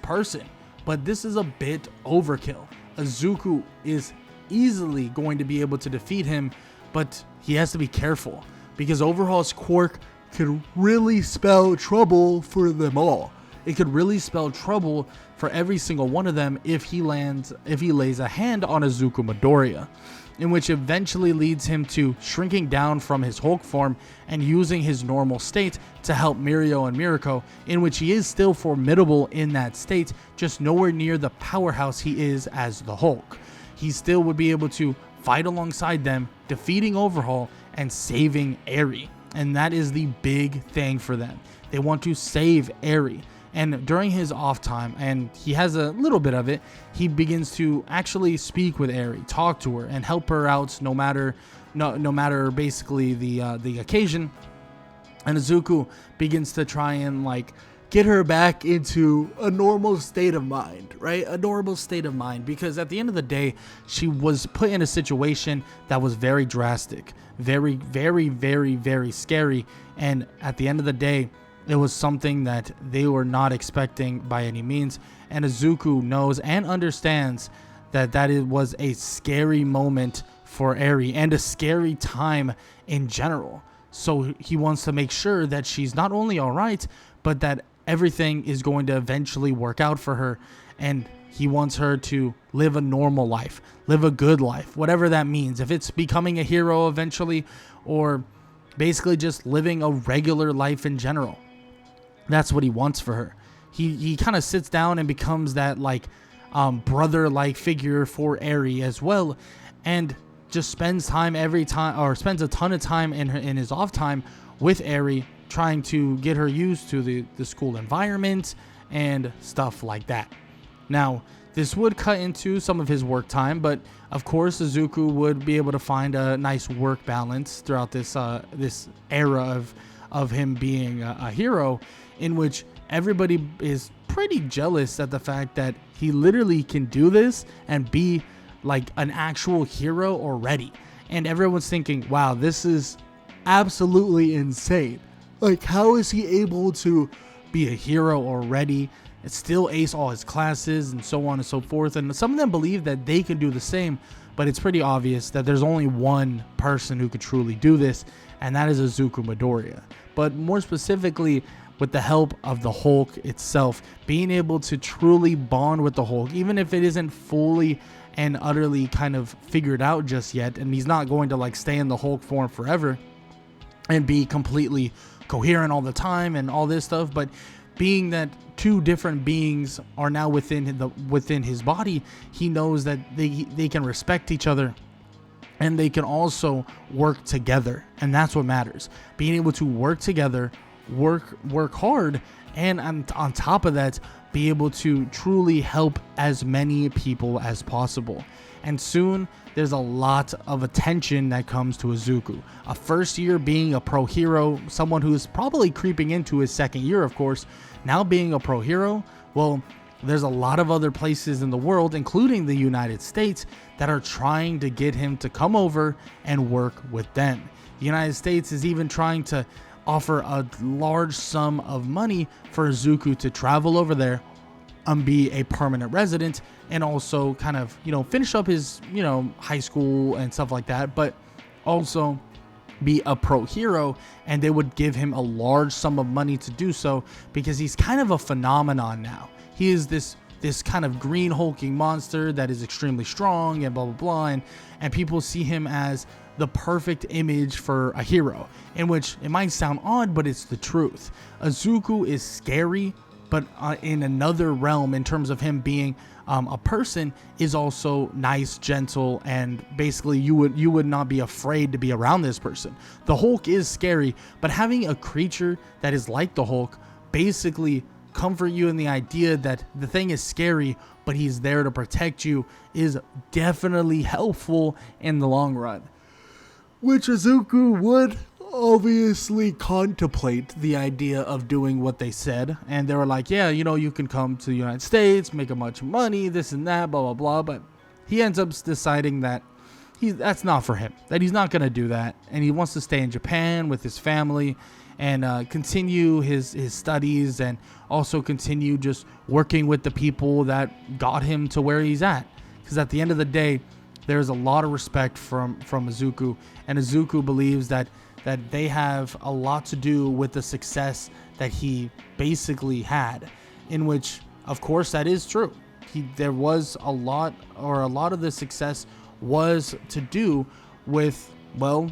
Speaker 1: person. But this is a bit overkill. Izuku is easily going to be able to defeat him, but he has to be careful, because Overhaul's Quirk could really spell trouble for them all. It could really spell trouble for every single one of them if he lays a hand on Izuku Midoriya, in which eventually leads him to shrinking down from his Hulk form and using his normal state to help Mirio and Mirko, in which he is still formidable in that state, just nowhere near the powerhouse he is as the Hulk. He still would be able to fight alongside them, defeating Overhaul and saving Eri. And that is the big thing for them. They want to save Eri. And during his off time, and he has a little bit of it, he begins to actually speak with Eri, talk to her, and help her out no matter basically the occasion. And Izuku begins to try and get her back into a normal state of mind, right? A normal state of mind, because at the end of the day, she was put in a situation that was very drastic, very, very, very, very scary. And at the end of the day, it was something that they were not expecting by any means. And Izuku knows and understands that it was a scary moment for Eri and a scary time in general. So he wants to make sure that she's not only all right, but that everything is going to eventually work out for her. And he wants her to live a normal life, live a good life, whatever that means. If it's becoming a hero eventually, or basically just living a regular life in general. That's what he wants for her. He kind of sits down and becomes that brother-like figure for Eri as well, and just spends a ton of time in his off time with Eri, trying to get her used to the school environment and stuff like that. Now, this would cut into some of his work time, but of course Izuku would be able to find a nice work balance throughout this era of him being a hero, in which everybody is pretty jealous at the fact that he literally can do this and be like an actual hero already. And everyone's thinking, wow, this is absolutely insane. Like, how is he able to be a hero already and still ace all his classes and so on and so forth? And some of them believe that they can do the same,
Speaker 2: but it's pretty obvious that there's only one person who could truly do this, and that is Izuku Midoriya. But more specifically, with the help of the Hulk itself, being able to truly bond with the Hulk, even if it isn't fully and utterly kind of figured out just yet, and he's not going to like stay in the Hulk form forever and be completely coherent all the time and all this stuff, but being that two different beings are now within his body, he knows that they can respect each other and they can also work together, and that's what matters. Being able to work together, work hard, and on top of that, be able to truly help as many people as possible. And soon there's a lot of attention that comes to Izuku. A first year being a pro hero, someone who's probably creeping into his second year, of course, now being a pro hero, well, there's a lot of other places in the world, including the United States, that are trying to get him to come over and work with them. The United States is even trying to offer a large sum of money for Izuku to travel over there and be a permanent resident, and also kind of, finish up his, high school and stuff like that, but also be a pro hero, and they would give him a large sum of money to do so, because he's kind of a phenomenon now. He is this kind of green hulking monster that is extremely strong and blah blah blah, and people see him as the perfect image for a hero, in which it might sound odd, but it's the truth. Izuku is scary, but in another realm, in terms of him being a person, is also nice, gentle, and basically you would not be afraid to be around this person. The Hulk is scary, but having a creature that is like the Hulk basically comfort you in the idea that the thing is scary, but he's there to protect you, is definitely helpful in the long run. Which Izuku would obviously contemplate the idea of doing what they said, and they were like, yeah, you can come to the United States, make a bunch of money, this and that, blah blah blah, but he ends up deciding that that's not for him, that he's not going to do that, and he wants to stay in Japan with his family and continue his studies, and also continue just working with the people that got him to where he's at, because at the end of the day, there's a lot of respect from Izuku, and Izuku believes that they have a lot to do with the success that he basically had, in which, of course, that is true. There was a lot of the success was to do with, well,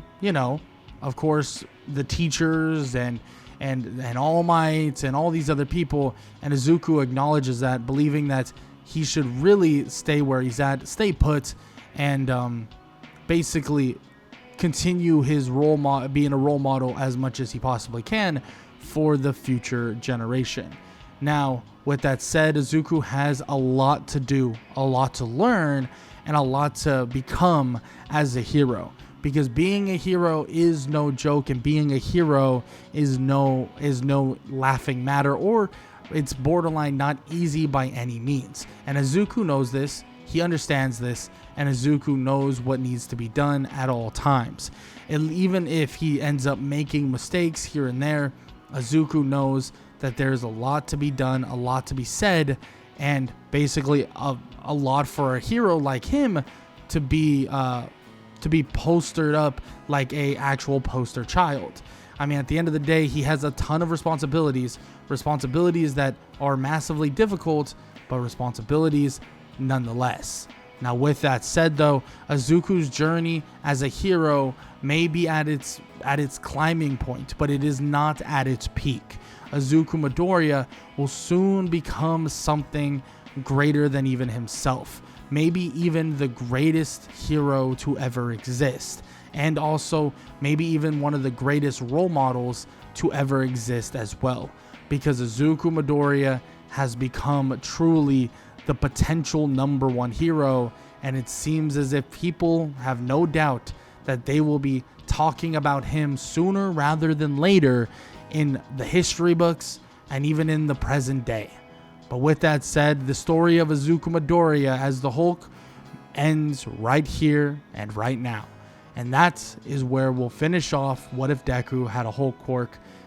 Speaker 2: of course, the teachers and All Might and all these other people, and Izuku acknowledges that, believing that he should really stay where he's at, stay put, and basically continue his being a role model as much as he possibly can for the future generation. Now, with that said, Izuku has a lot to do, a lot to learn, and a lot to become as a hero, because being a hero is no joke, and being a hero is no laughing matter, or it's borderline not easy by any means. And Izuku knows this, he understands this, and Izuku knows what needs to be done at all times. And even if he ends up making mistakes here and there, Izuku knows that there's a lot to be done, a lot to be said, and basically a lot for a hero like him to be postered up like a actual poster child. I mean, at the end of the day, he has a ton of responsibilities that are massively difficult, but responsibilities nonetheless. Now, with that said, though, Izuku's journey as a hero may be at its climbing point, but it is not at its peak. Izuku Midoriya will soon become something greater than even himself, maybe even the greatest hero to ever exist, and also maybe even one of the greatest role models to ever exist as well, because Izuku Midoriya has become truly the potential number one hero, and it seems as if people have no doubt that they will be talking about him sooner rather than later in the history books and even in the present day. But with that said, the story of Izuku Midoriya as the Hulk ends right here and right now, and that is where we'll finish off What If Deku Had a Hulk Quirk.